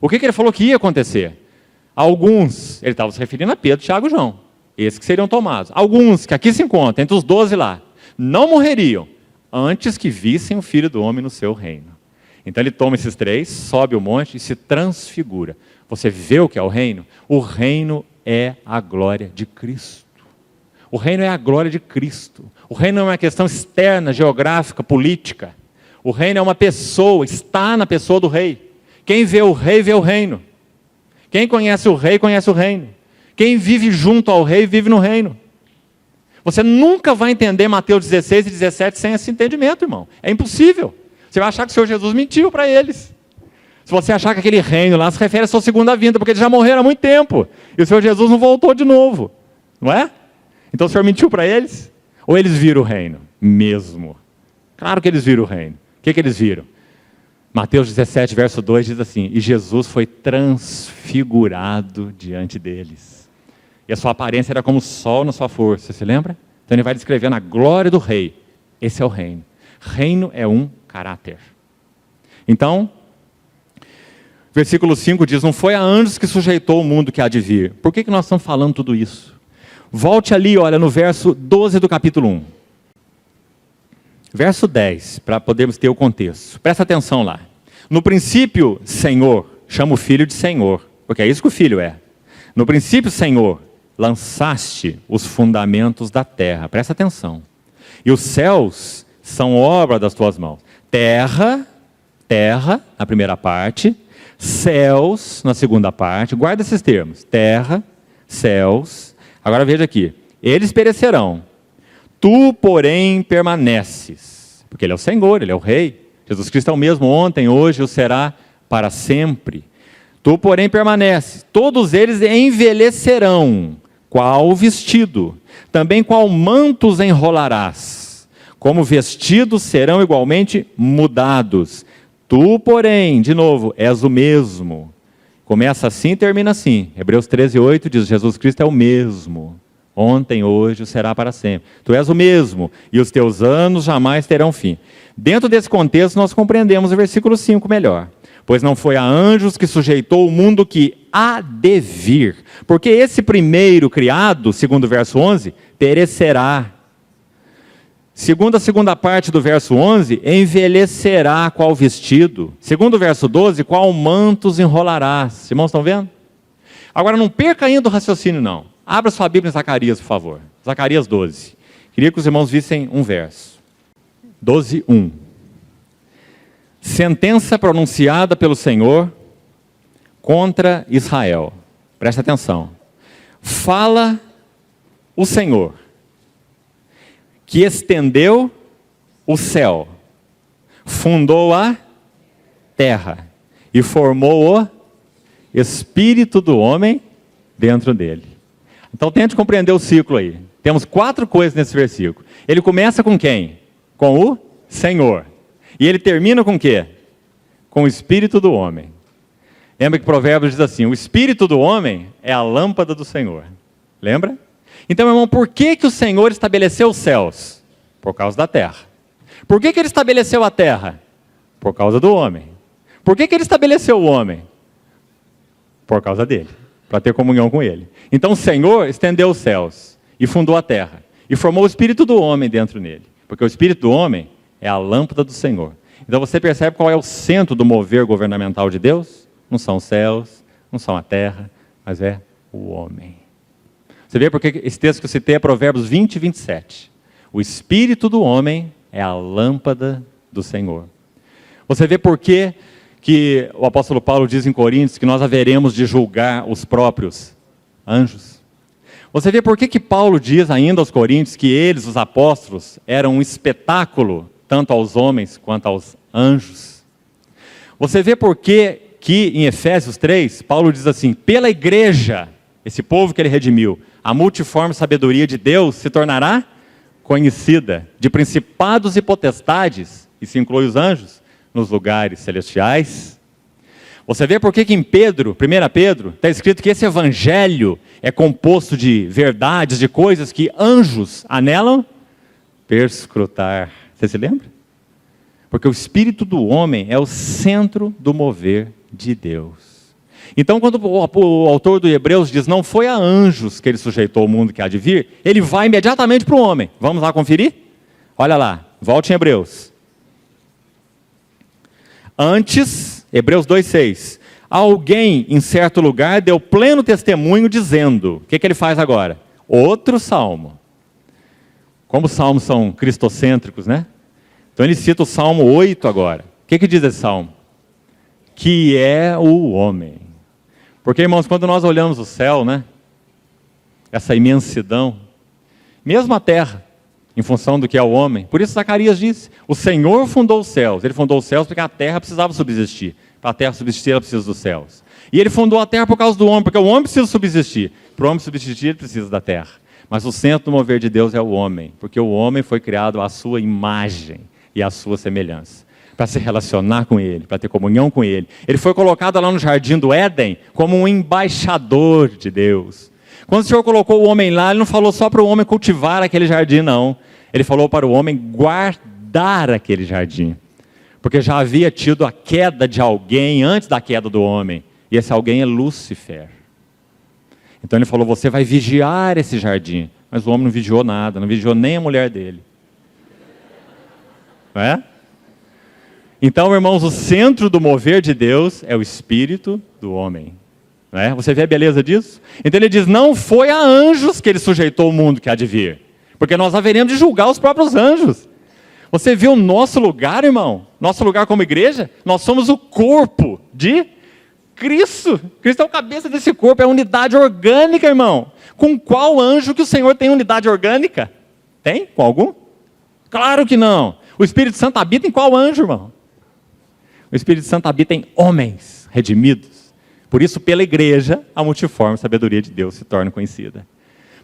O que ele falou que ia acontecer? Alguns, ele estava se referindo a Pedro, Tiago e João, esses que seriam tomados. Alguns que aqui se encontram, entre os 12 lá, não morreriam antes que vissem o Filho do Homem no seu reino. Então ele toma esses 3, sobe o monte e se transfigura. Você vê o que é o reino? O reino é a glória de Cristo. O reino é a glória de Cristo. O reino não é uma questão externa, geográfica, política. O reino é uma pessoa, está na pessoa do rei. Quem vê o rei, vê o reino. Quem conhece o rei, conhece o reino. Quem vive junto ao rei, vive no reino. Você nunca vai entender Mateus 16 e 17 sem esse entendimento, irmão. É impossível. Você vai achar que o Senhor Jesus mentiu para eles. Se você achar que aquele reino lá se refere à sua segunda vinda, porque eles já morreram há muito tempo. E o Senhor Jesus não voltou de novo. Não é? Então o Senhor mentiu para eles? Ou eles viram o reino? Mesmo. Claro que eles viram o reino. O que eles viram? Mateus 17, verso 2 diz assim: e Jesus foi transfigurado diante deles. E a sua aparência era como o sol na sua força, você se lembra? Então ele vai descrevendo a glória do rei. Esse é o reino. Reino é um caráter. Então, versículo 5 diz: não foi a anjos que sujeitou o mundo que há de vir. Por que nós estamos falando tudo isso? Volte ali, olha, no verso 12 do capítulo 1. Verso 10, para podermos ter o contexto. Presta atenção lá. No princípio, Senhor, chama o Filho de Senhor, porque é isso que o Filho é. No princípio, Senhor, lançaste os fundamentos da terra. Presta atenção. E os céus são obra das tuas mãos. Terra, na primeira parte. Céus, na segunda parte. Guarda esses termos. Terra, céus. Agora veja aqui. Eles perecerão. Tu, porém, permaneces. Porque Ele é o Senhor, Ele é o Rei. Jesus Cristo é o mesmo ontem, hoje, o será para sempre. Tu, porém, permaneces. Todos eles envelhecerão. Qual vestido? Também qual manto os enrolarás? Como vestidos serão igualmente mudados. Tu, porém, de novo, és o mesmo. Começa assim e termina assim. Hebreus 13:8 diz: Jesus Cristo é o mesmo. Ontem, hoje, será para sempre. Tu és o mesmo, e os teus anos jamais terão fim. Dentro desse contexto, nós compreendemos o versículo 5 melhor. Pois não foi a anjos que sujeitou o mundo que há de vir. Porque esse primeiro criado, segundo o verso 11, perecerá. Segundo a segunda parte do verso 11, envelhecerá qual vestido. Segundo o verso 12, qual mantos enrolarás. Os irmãos estão vendo? Agora não perca ainda o raciocínio não. Abra sua Bíblia em Zacarias, por favor. Zacarias 12. Queria que os irmãos vissem um verso. 12:1. Sentença pronunciada pelo Senhor contra Israel. Presta atenção. Fala o Senhor, que estendeu o céu, fundou a terra e formou o espírito do homem dentro dele. Então tente compreender o ciclo aí. Temos 4 coisas nesse versículo. Ele começa com quem? Com o Senhor. E ele termina com o quê? Com o espírito do homem. Lembra que Provérbios diz assim: o espírito do homem é a lâmpada do Senhor. Lembra? Então, meu irmão, por que o Senhor estabeleceu os céus? Por causa da terra. Por que ele estabeleceu a terra? Por causa do homem. Por que ele estabeleceu o homem? Por causa dele. Para ter comunhão com ele. Então o Senhor estendeu os céus e fundou a terra. E formou o espírito do homem dentro nele. Porque o espírito do homem é a lâmpada do Senhor. Então você percebe qual é o centro do mover governamental de Deus? Não são os céus, não são a terra, mas é o homem. Você vê porque esse texto que eu citei é Provérbios 20 e 27. O espírito do homem é a lâmpada do Senhor. Você vê por que o apóstolo Paulo diz em Coríntios que nós haveremos de julgar os próprios anjos. Você vê por que Paulo diz ainda aos Coríntios que eles, os apóstolos, eram um espetáculo, tanto aos homens quanto aos anjos. Você vê por que em Efésios 3, Paulo diz assim, pela igreja, esse povo que ele redimiu, a multiforme sabedoria de Deus se tornará conhecida, de principados e potestades, isso inclui os anjos, nos lugares celestiais. Você vê por que em Pedro, 1 Pedro, está escrito que esse evangelho é composto de verdades, de coisas que anjos anelam perscrutar. Você se lembra? Porque o espírito do homem é o centro do mover de Deus. Então, quando o autor do Hebreus diz, não foi a anjos que ele sujeitou o mundo que há de vir, ele vai imediatamente para o homem. Vamos lá conferir? Olha lá, volte em Hebreus. Antes, Hebreus 2,6, alguém em certo lugar deu pleno testemunho dizendo, o que ele faz agora? Outro salmo. Como os salmos são cristocêntricos, né? Então ele cita o Salmo 8 agora. O que diz esse salmo? Que é o homem. Porque, irmãos, quando nós olhamos o céu, né? Essa imensidão, mesmo a terra, em função do que é o homem. Por isso Zacarias disse, o Senhor fundou os céus. Ele fundou os céus porque a terra precisava subsistir. Para a terra subsistir, ela precisa dos céus. E ele fundou a terra por causa do homem, porque o homem precisa subsistir. Para o homem subsistir, ele precisa da terra. Mas o centro do mover de Deus é o homem, porque o homem foi criado à sua imagem e à sua semelhança, para se relacionar com ele, para ter comunhão com ele. Ele foi colocado lá no jardim do Éden como um embaixador de Deus. Quando o Senhor colocou o homem lá, ele não falou só para o homem cultivar aquele jardim, não. Ele falou para o homem guardar aquele jardim. Porque já havia tido a queda de alguém antes da queda do homem. E esse alguém é Lúcifer. Então ele falou, você vai vigiar esse jardim. Mas o homem não vigiou nada, não vigiou nem a mulher dele. Não é? Então, irmãos, o centro do mover de Deus é o espírito do homem. Não é? Você vê a beleza disso? Então ele diz, não foi a anjos que ele sujeitou o mundo que há de vir. Porque nós haveremos de julgar os próprios anjos. Você vê o nosso lugar, irmão? Nosso lugar como igreja? Nós somos o corpo de Cristo. Cristo é o cabeça desse corpo, é a unidade orgânica, irmão. Com qual anjo que o Senhor tem unidade orgânica? Tem? Com algum? Claro que não. O Espírito Santo habita em qual anjo, irmão? O Espírito Santo habita em homens redimidos. Por isso, pela igreja, a multiforme sabedoria de Deus se torna conhecida.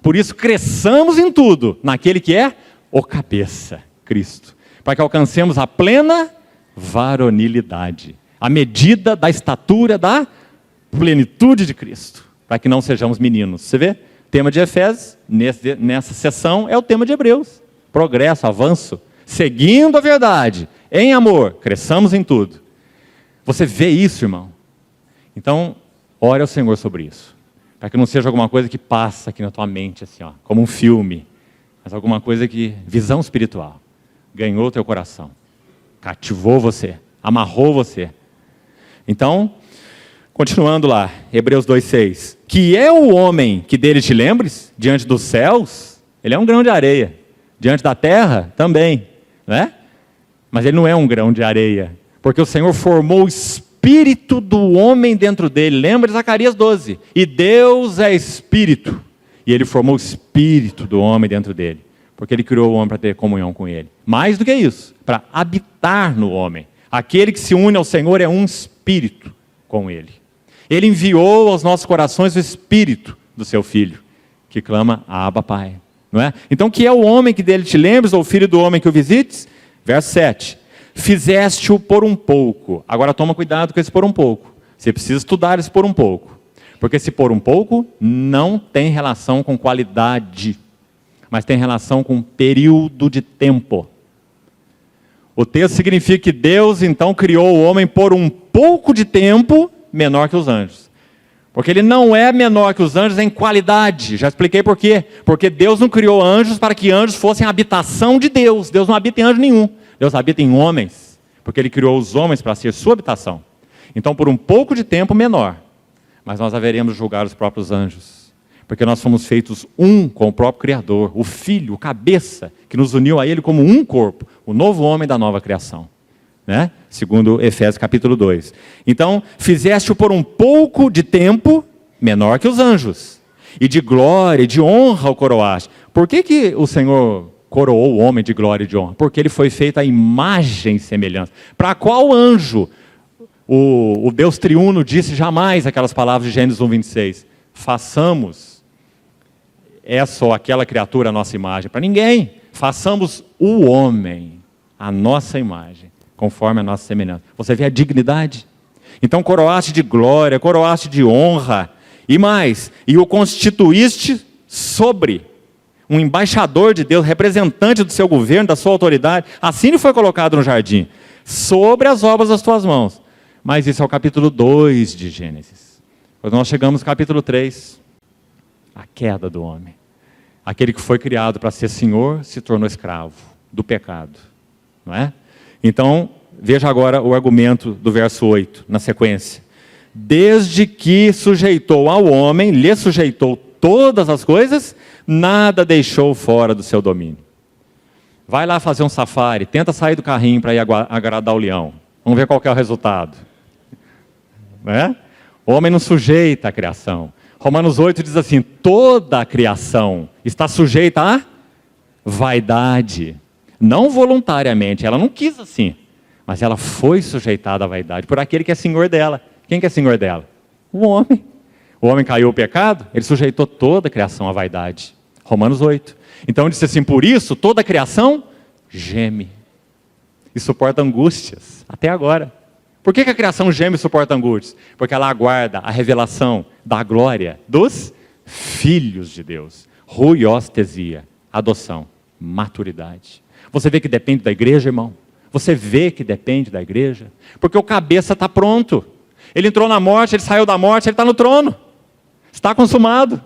Por isso, cresçamos em tudo, naquele que é o cabeça, Cristo. Para que alcancemos a plena varonilidade. A medida da estatura da plenitude de Cristo. Para que não sejamos meninos. Você vê? O tema de Efésios, nessa sessão, é o tema de Hebreus. Progresso, avanço. Seguindo a verdade, em amor, cresçamos em tudo. Você vê isso, irmão? Então, ore ao Senhor sobre isso. Para que não seja alguma coisa que passa aqui na tua mente, assim, ó, como um filme. Mas alguma coisa que, visão espiritual, ganhou o teu coração. Cativou você, amarrou você. Então, continuando lá, Hebreus 2,6. Que é o homem que dele te lembres, diante dos céus, ele é um grão de areia. Diante da terra, também. Não é? Mas ele não é um grão de areia, porque o Senhor formou o espírito do homem dentro dele. Lembra de Zacarias 12? E Deus é espírito, e ele formou o espírito do homem dentro dele, porque ele criou o homem para ter comunhão com ele. Mais do que isso, para habitar no homem. Aquele que se une ao Senhor é um espírito com ele. Ele enviou aos nossos corações o espírito do seu Filho, que clama, Abba, Pai. Não é? Então, que é o homem que dele te lembres, ou o filho do homem que o visites? Verso 7. Fizeste-o por um pouco. Agora toma cuidado com esse por um pouco. Você precisa estudar esse por um pouco. Porque esse por um pouco não tem relação com qualidade, mas tem relação com período de tempo. O texto significa que Deus então criou o homem por um pouco de tempo menor que os anjos. Porque ele não é menor que os anjos em qualidade. Já expliquei por quê. Porque Deus não criou anjos para que anjos fossem a habitação de Deus. Deus não habita em anjo nenhum. Deus habita em homens. Porque ele criou os homens para ser sua habitação. Então, por um pouco de tempo menor. Mas nós haveremos de julgar os próprios anjos. Porque nós fomos feitos um com o próprio Criador. O Filho, o cabeça, que nos uniu a Ele como um corpo. O novo homem da nova criação. né? Segundo Efésios capítulo 2. Então, fizeste-o por um pouco de tempo menor que os anjos, e de glória e de honra o coroaste. Por que o Senhor coroou o homem de glória e de honra? Porque ele foi feito à imagem e semelhança. Para qual anjo o Deus triuno disse jamais aquelas palavras de Gênesis 1:26? Façamos essa ou aquela criatura a nossa imagem. Para ninguém. Façamos o homem a nossa imagem, conforme a nossa semelhança. Você vê a dignidade? Então coroaste de glória, coroaste de honra, e mais, e o constituíste sobre um embaixador de Deus, representante do seu governo, da sua autoridade. Assim ele foi colocado no jardim, sobre as obras das tuas mãos. Mas isso é o capítulo 2 de Gênesis. Quando nós chegamos no capítulo 3, a queda do homem. Aquele que foi criado para ser senhor, se tornou escravo do pecado. Não é? Então, veja agora o argumento do verso 8, na sequência. Desde que sujeitou ao homem, lhe sujeitou todas as coisas, nada deixou fora do seu domínio. Vai lá fazer um safari, tenta sair do carrinho para ir agradar o leão. Vamos ver qual que é o resultado. Não é? O homem não sujeita a criação. Romanos 8 diz assim, toda a criação está sujeita à vaidade. Não voluntariamente, ela não quis assim, mas ela foi sujeitada à vaidade por aquele que é senhor dela. Quem que é senhor dela? O homem. O homem caiu o pecado, ele sujeitou toda a criação à vaidade. Romanos 8. Então ele disse assim, por isso toda a criação geme e suporta angústias, até agora. Por que a criação geme e suporta angústias? Porque ela aguarda a revelação da glória dos filhos de Deus. Ruiostesia, adoção, maturidade. Você vê que depende da igreja, irmão? Você vê que depende da igreja? Porque o cabeça está pronto. Ele entrou na morte, ele saiu da morte, ele está no trono. Está consumado.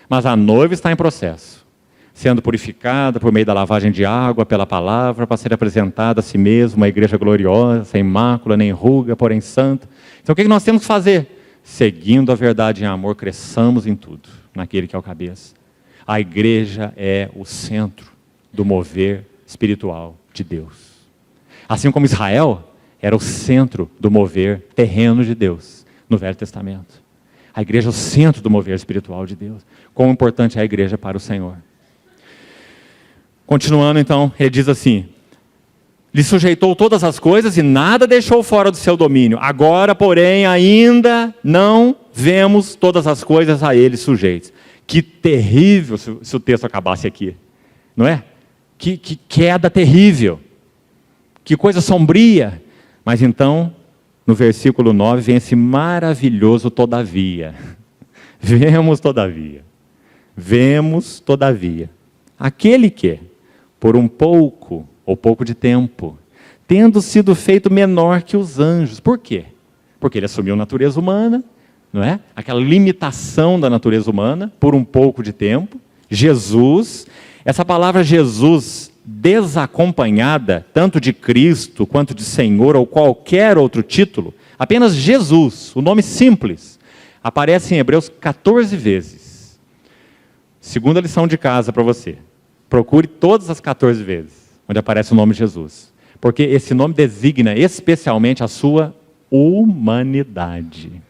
Mas a noiva está em processo, sendo purificada por meio da lavagem de água, pela palavra, para ser apresentada a si mesma, uma igreja gloriosa, sem mácula, nem ruga, porém santa. Então o que nós temos que fazer? Seguindo a verdade em amor, cresçamos em tudo, naquele que é o cabeça. A igreja é o centro do mover espiritual de Deus. Assim como Israel era o centro do mover terreno de Deus no Velho Testamento. A igreja é o centro do mover espiritual de Deus. Quão importante é a igreja para o Senhor. Continuando então, ele diz assim, lhe sujeitou todas as coisas e nada deixou fora do seu domínio. Agora, porém, ainda não vemos todas as coisas a ele sujeitas. Que terrível se o texto acabasse aqui, não é? Que queda terrível, que coisa sombria. Mas então, no versículo 9, vem esse maravilhoso todavia. Vemos todavia, aquele que, por um pouco, ou pouco de tempo, tendo sido feito menor que os anjos. Por quê? Porque ele assumiu natureza humana, não é? Aquela limitação da natureza humana, por um pouco de tempo. Jesus, essa palavra Jesus, desacompanhada, tanto de Cristo, quanto de Senhor, ou qualquer outro título, apenas Jesus, o nome simples, aparece em Hebreus 14 vezes. Segunda lição de casa para você. Procure todas as 14 vezes onde aparece o nome de Jesus. Porque esse nome designa especialmente a sua humanidade.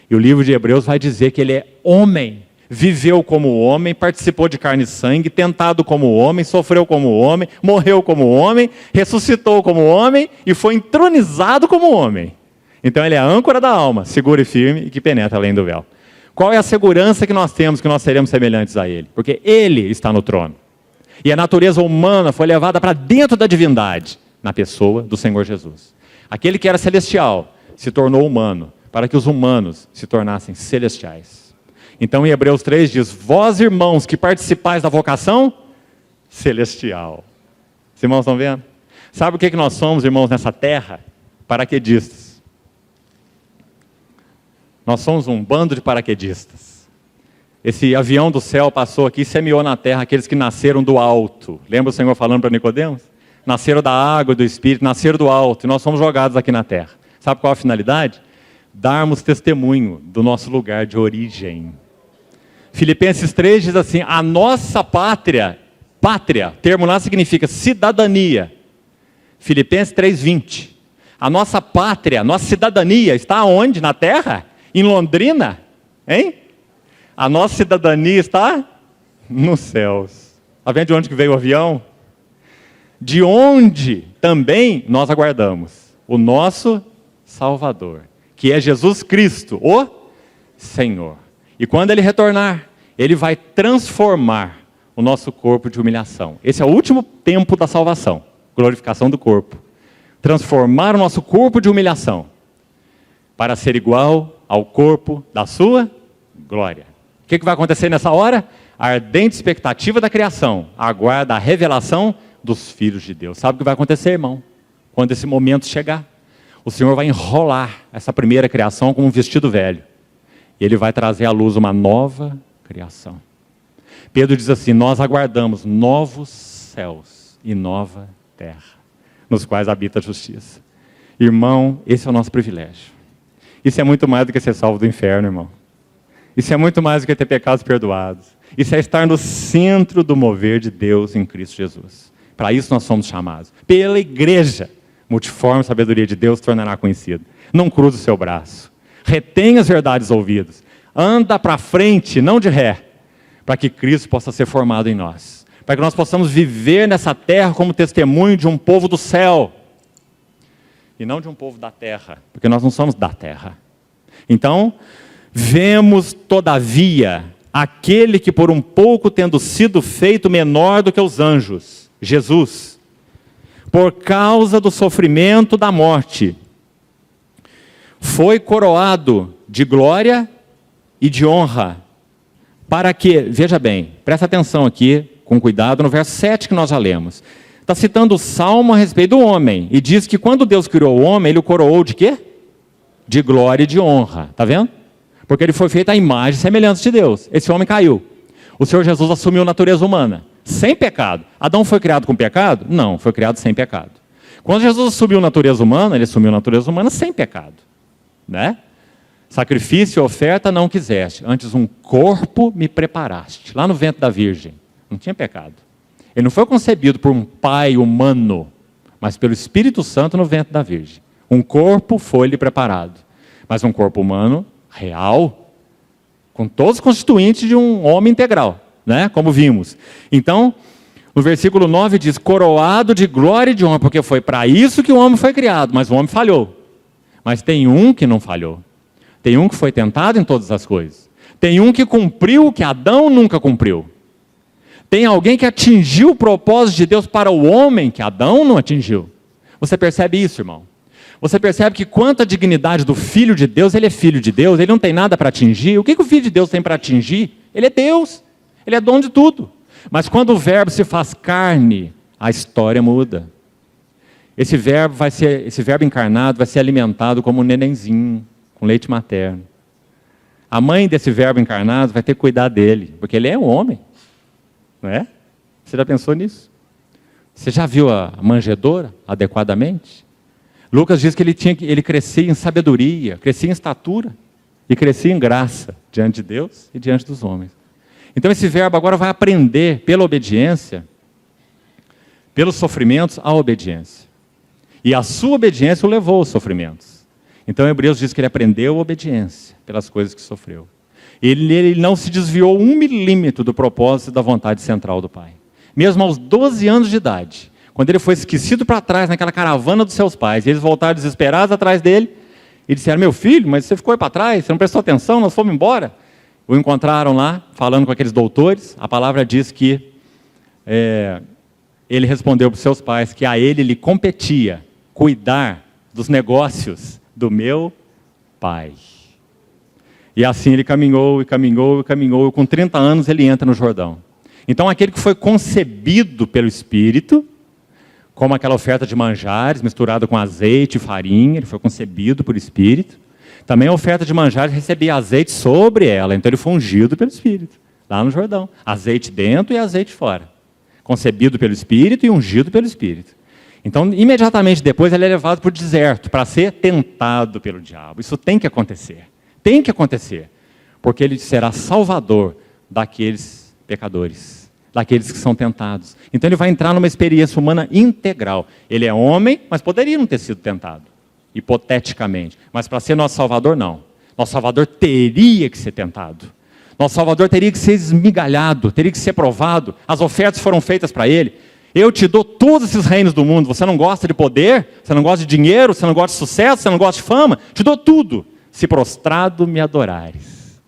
E o livro de Hebreus vai dizer que ele é homem. Viveu como homem, participou de carne e sangue, tentado como homem, sofreu como homem, morreu como homem, ressuscitou como homem e foi entronizado como homem. Então ele é a âncora da alma, segura e firme e que penetra além do véu. Qual é a segurança que nós temos que nós seremos semelhantes a ele? Porque ele está no trono. E a natureza humana foi levada para dentro da divindade, na pessoa do Senhor Jesus. Aquele que era celestial se tornou humano, para que os humanos se tornassem celestiais. Então em Hebreus 3 diz, vós irmãos que participais da vocação celestial. Os irmãos estão vendo? Sabe o que nós somos, irmãos, nessa terra? Paraquedistas. Nós somos um bando de paraquedistas. Esse avião do céu passou aqui e semeou na terra aqueles que nasceram do alto. Lembra o Senhor falando para Nicodemos? Nasceram da água, do Espírito, nasceram do alto. E nós somos jogados aqui na terra. Sabe qual a finalidade? Darmos testemunho do nosso lugar de origem. Filipenses 3 diz assim, a nossa pátria, termo lá significa cidadania. Filipenses 3:20. A nossa pátria, nossa cidadania está onde? Na terra? Em Londrina? Hein? A nossa cidadania está nos céus. Está vendo de onde que veio o avião? De onde também nós aguardamos o nosso Salvador, que é Jesus Cristo, o Senhor. E quando Ele retornar, Ele vai transformar o nosso corpo de humilhação. Esse é o último tempo da salvação, glorificação do corpo. Transformar o nosso corpo de humilhação para ser igual ao corpo da sua glória. O que vai acontecer nessa hora? A ardente expectativa da criação aguarda a revelação dos filhos de Deus. Sabe o que vai acontecer, irmão? Quando esse momento chegar, o Senhor vai enrolar essa primeira criação como um vestido velho. E Ele vai trazer à luz uma nova criação. Pedro diz assim: nós aguardamos novos céus e nova terra, nos quais habita a justiça. Irmão, esse é o nosso privilégio. Isso é muito mais do que ser salvo do inferno, irmão. Isso é muito mais do que ter pecados perdoados. Isso é estar no centro do mover de Deus em Cristo Jesus. Para isso nós somos chamados. Pela igreja, multiforme sabedoria de Deus tornará conhecida. Não cruze o seu braço. Retenha as verdades ouvidas. Anda para frente, não de ré, para que Cristo possa ser formado em nós. Para que nós possamos viver nessa terra como testemunho de um povo do céu. E não de um povo da terra, porque nós não somos da terra. Então, vemos, todavia, aquele que por um pouco tendo sido feito menor do que os anjos, Jesus, por causa do sofrimento da morte, foi coroado de glória e de honra, para que, veja bem, presta atenção aqui, com cuidado, no verso 7 que nós já lemos. Está citando o Salmo a respeito do homem, e diz que quando Deus criou o homem, Ele o coroou de quê? De glória e de honra, está vendo? Porque ele foi feito à imagem e semelhança de Deus. Esse homem caiu. O Senhor Jesus assumiu a natureza humana, sem pecado. Adão foi criado com pecado? Não, foi criado sem pecado. Quando Jesus assumiu a natureza humana, Ele assumiu a natureza humana sem pecado. Né? Sacrifício e oferta não quiseste, antes um corpo me preparaste. Lá no ventre da Virgem, não tinha pecado. Ele não foi concebido por um pai humano, mas pelo Espírito Santo no ventre da Virgem. Um corpo foi-lhe preparado, mas um corpo humano real, com todos os constituintes de um homem integral, né? Como vimos. Então, no versículo 9 diz, coroado de glória e de honra, porque foi para isso que o homem foi criado, mas o homem falhou. Mas tem um que não falhou. Tem um que foi tentado em todas as coisas. Tem um que cumpriu o que Adão nunca cumpriu. Tem alguém que atingiu o propósito de Deus para o homem que Adão não atingiu. Você percebe isso, irmão? Você percebe que quanto à dignidade do Filho de Deus, Ele é Filho de Deus, Ele não tem nada para atingir. O que o Filho de Deus tem para atingir? Ele é Deus, Ele é dono de tudo. Mas quando o verbo se faz carne, a história muda. Esse verbo encarnado vai ser alimentado como um nenenzinho, com leite materno. A mãe desse verbo encarnado vai ter que cuidar dele, porque ele é um homem. Não é? Você já pensou nisso? Você já viu a manjedoura adequadamente? Lucas diz que ele crescia em sabedoria, crescia em estatura e crescia em graça diante de Deus e diante dos homens. Então esse verbo agora vai aprender pela obediência, pelos sofrimentos, a obediência. E a sua obediência o levou aos sofrimentos. Então Hebreus diz que ele aprendeu a obediência pelas coisas que sofreu. Ele não se desviou 1 milímetro do propósito e da vontade central do Pai. Mesmo aos 12 anos de idade, quando ele foi esquecido para trás naquela caravana dos seus pais, e eles voltaram desesperados atrás dele, e disseram, meu filho, mas você ficou aí para trás, você não prestou atenção, nós fomos embora. O encontraram lá, falando com aqueles doutores, a palavra diz que ele respondeu para os seus pais que a ele lhe competia cuidar dos negócios do meu pai. E assim ele caminhou, e caminhou, e caminhou, e com 30 anos ele entra no Jordão. Então aquele que foi concebido pelo Espírito, como aquela oferta de manjares, misturada com azeite e farinha, ele foi concebido por Espírito. Também a oferta de manjares recebia azeite sobre ela, então ele foi ungido pelo Espírito, lá no Jordão. Azeite dentro e azeite fora. Concebido pelo Espírito e ungido pelo Espírito. Então, imediatamente depois, ele é levado para o deserto, para ser tentado pelo diabo. Isso tem que acontecer. Tem que acontecer. Porque ele será salvador daqueles pecadores, daqueles que são tentados. Então ele vai entrar numa experiência humana integral. Ele é homem, mas poderia não ter sido tentado. hipoteticamente. Mas para ser nosso Salvador, não. Nosso Salvador teria que ser tentado. Nosso Salvador teria que ser esmigalhado, teria que ser provado. As ofertas foram feitas para Ele. Eu te dou todos esses reinos do mundo. Você não gosta de poder? Você não gosta de dinheiro? Você não gosta de sucesso? Você não gosta de fama? Te dou tudo, se prostrado me adorares.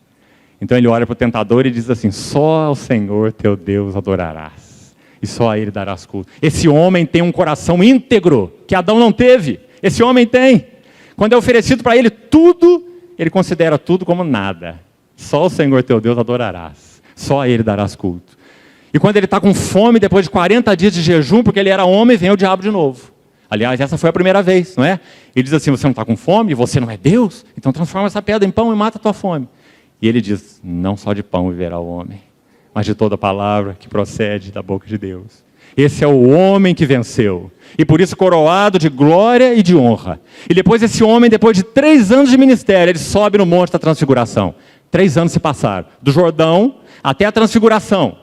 Então ele olha para o tentador e diz assim: só ao Senhor teu Deus adorarás, e só a Ele darás culto. Esse homem tem um coração íntegro, que Adão não teve. Esse homem tem. Quando é oferecido para ele tudo, ele considera tudo como nada. Só o Senhor teu Deus adorarás, só a Ele darás culto. E quando ele está com fome, depois de 40 dias de jejum, porque ele era homem, vem o diabo de novo. Aliás, essa foi a primeira vez, não é? Ele diz assim: você não está com fome? Você não é Deus? Então transforma essa pedra em pão e mata a tua fome. E ele diz: não só de pão viverá o homem, mas de toda palavra que procede da boca de Deus. Esse é o homem que venceu, e por isso coroado de glória e de honra. E depois esse homem, depois de 3 anos de ministério, ele sobe no monte da transfiguração. 3 anos se passaram, do Jordão até a transfiguração.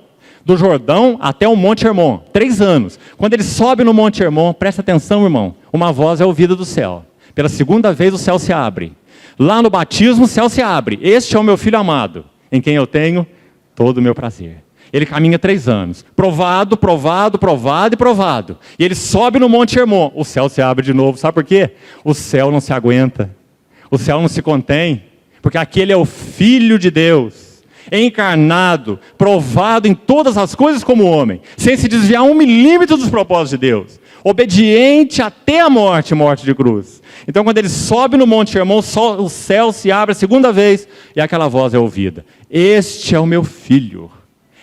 Do Jordão até o Monte Hermon, 3 anos. Quando ele sobe no Monte Hermon, presta atenção, irmão, uma voz é ouvida do céu. Pela segunda vez o céu se abre. Lá no batismo o céu se abre. Este é o meu filho amado, em quem eu tenho todo o meu prazer. Ele caminha 3 anos, provado, provado, provado e provado. E ele sobe no Monte Hermon, o céu se abre de novo. Sabe por quê? O céu não se aguenta, o céu não se contém, porque aquele é o Filho de Deus, encarnado, provado em todas as coisas como homem, sem se desviar 1 milímetro dos propósitos de Deus, obediente até a morte, morte de cruz. Então quando ele sobe no Monte Hermon, só o céu se abre a segunda vez, e aquela voz é ouvida: este é o meu filho,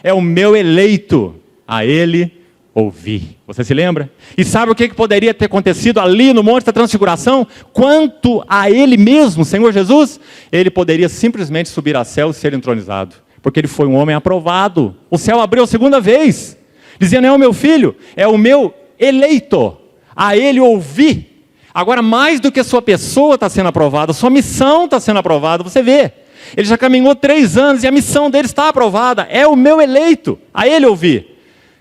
é o meu eleito, a Ele ouvi. Você se lembra? E sabe o que poderia ter acontecido ali no Monte da Transfiguração? Quanto a Ele mesmo, Senhor Jesus, Ele poderia simplesmente subir ao céu e ser entronizado, porque Ele foi um homem aprovado. O céu abriu a segunda vez, dizendo: é o meu filho, é o meu eleito, a Ele ouvi. Agora, mais do que a sua pessoa está sendo aprovada, a sua missão está sendo aprovada. Você vê, ele já caminhou 3 anos e a missão dele está aprovada. É o meu eleito, a Ele ouvi.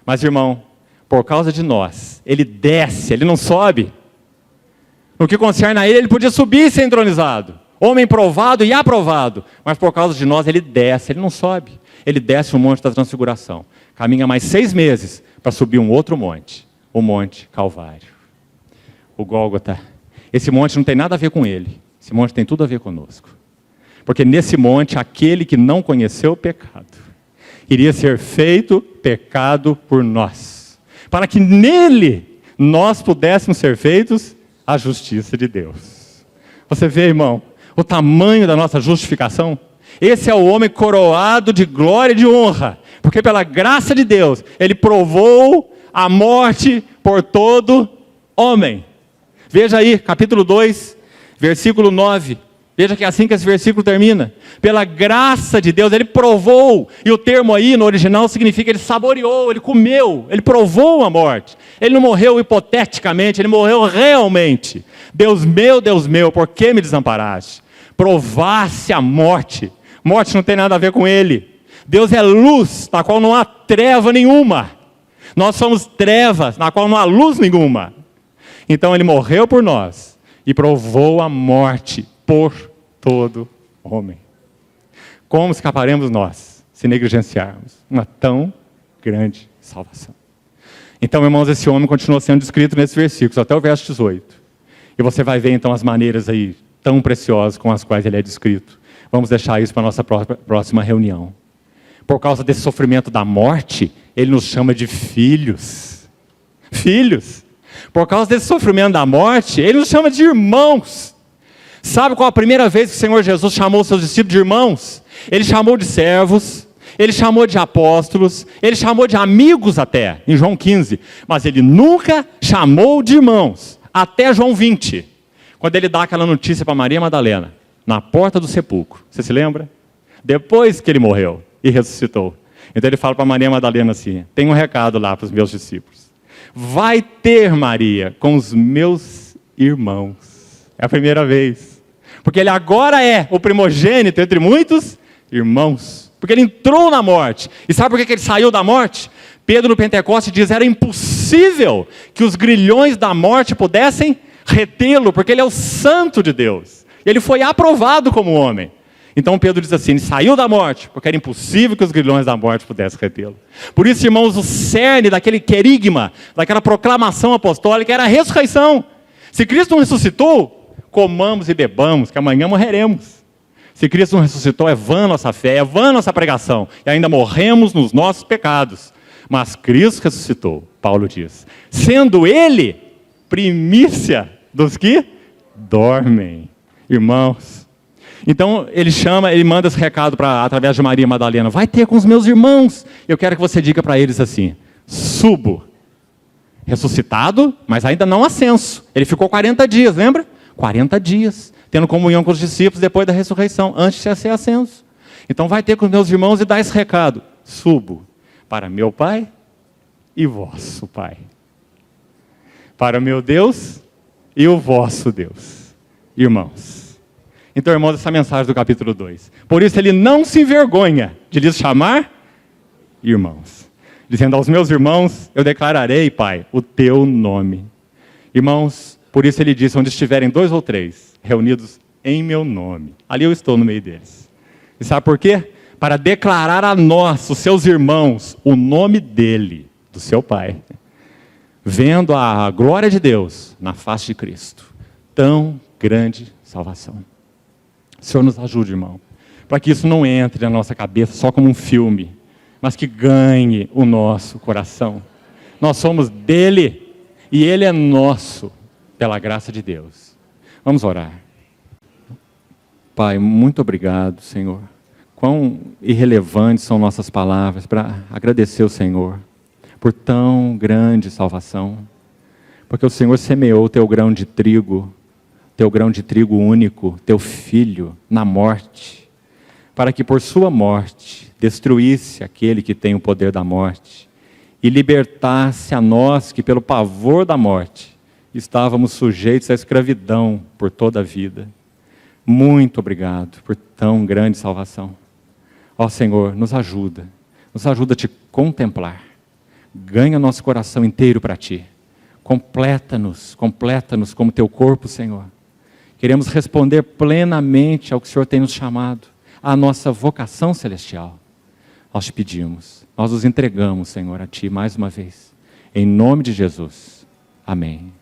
Mas, irmão, por causa de nós, ele desce, ele não sobe. No que concerne a ele, ele podia subir e ser entronizado. Homem provado e aprovado. Mas por causa de nós, ele desce, ele não sobe. Ele desce o monte da transfiguração. Caminha mais 6 meses para subir um outro monte. O Monte Calvário. O Gólgota. Esse monte não tem nada a ver com ele. Esse monte tem tudo a ver conosco. Porque nesse monte, aquele que não conheceu o pecado, iria ser feito pecado por nós, para que nele nós pudéssemos ser feitos a justiça de Deus. Você vê, irmão, o tamanho da nossa justificação? Esse é o homem coroado de glória e de honra, porque pela graça de Deus, ele provou a morte por todo homem. Veja aí, capítulo 2, versículo 9. Veja que é assim que esse versículo termina. Pela graça de Deus, ele provou. E o termo aí no original significa ele saboreou, ele comeu, ele provou a morte. Ele não morreu hipoteticamente, ele morreu realmente. Deus meu, por que me desamparaste? Provasse a morte. Morte não tem nada a ver com ele. Deus é luz, na qual não há treva nenhuma. Nós somos trevas, na qual não há luz nenhuma. Então ele morreu por nós e provou a morte por todo homem. Como escaparemos nós, se negligenciarmos uma tão grande salvação? Então, irmãos, esse homem continua sendo descrito nesses versículos, até o verso 18. E você vai ver, então, as maneiras aí tão preciosas com as quais ele é descrito. Vamos deixar isso para a nossa próxima reunião. Por causa desse sofrimento da morte, ele nos chama de filhos. Filhos. Por causa desse sofrimento da morte, ele nos chama de irmãos. Sabe qual a primeira vez que o Senhor Jesus chamou os seus discípulos de irmãos? Ele chamou de servos, ele chamou de apóstolos, ele chamou de amigos até, em João 15. Mas ele nunca chamou de irmãos, até João 20. Quando ele dá aquela notícia para Maria Madalena, na porta do sepulcro. Você se lembra? Depois que ele morreu e ressuscitou. Então ele fala para Maria Madalena assim: tem um recado lá para os meus discípulos. Vai ter, Maria, com os meus irmãos. É a primeira vez. Porque ele agora é o primogênito entre muitos irmãos. Porque ele entrou na morte. E sabe por que ele saiu da morte? Pedro no Pentecoste diz: era impossível que os grilhões da morte pudessem retê-lo, porque ele é o santo de Deus. Ele foi aprovado como homem. Então Pedro diz assim, ele saiu da morte, porque era impossível que os grilhões da morte pudessem retê-lo. Por isso, irmãos, o cerne daquele querigma, daquela proclamação apostólica, era a ressurreição. Se Cristo não ressuscitou, comamos e bebamos, que amanhã morreremos. Se Cristo não ressuscitou, é vã nossa fé, é vã nossa pregação, e ainda morremos nos nossos pecados. Mas Cristo ressuscitou, Paulo diz, sendo Ele primícia dos que dormem. Irmãos, então ele manda esse recado através de Maria Madalena, vai ter com os meus irmãos. Eu quero que você diga para eles assim, subo, ressuscitado, mas ainda não ascenso. Ele ficou 40 dias, lembra? 40 dias, tendo comunhão com os discípulos depois da ressurreição, antes de ser ascenso. Então vai ter com os meus irmãos e dá esse recado, subo para meu Pai e vosso Pai. Para meu Deus e o vosso Deus. Irmãos. Então, irmãos, essa mensagem do capítulo 2. Por isso ele não se envergonha de lhes chamar irmãos. Dizendo aos meus irmãos, eu declararei, Pai, o teu nome. Irmãos, por isso ele disse, onde estiverem 2 ou 3 reunidos em meu nome. Ali eu estou no meio deles. E sabe por quê? Para declarar a nós, os seus irmãos, o nome dele, do seu Pai. Vendo a glória de Deus na face de Cristo. Tão grande salvação. O Senhor nos ajude, irmão. Para que isso não entre na nossa cabeça só como um filme. Mas que ganhe o nosso coração. Nós somos dele. E ele é nosso. Pela graça de Deus. Vamos orar. Pai, muito obrigado, Senhor. Quão irrelevantes são nossas palavras para agradecer o Senhor por tão grande salvação. Porque o Senhor semeou teu grão de trigo único, teu Filho, na morte, para que por sua morte destruísse aquele que tem o poder da morte e libertasse a nós que pelo pavor da morte estávamos sujeitos à escravidão por toda a vida. Muito obrigado por tão grande salvação. Ó Senhor, nos ajuda a te contemplar. Ganha nosso coração inteiro para ti. Completa-nos como teu corpo, Senhor. Queremos responder plenamente ao que o Senhor tem nos chamado, à nossa vocação celestial. Nós te pedimos, nós nos entregamos, Senhor, a ti mais uma vez. Em nome de Jesus. Amém.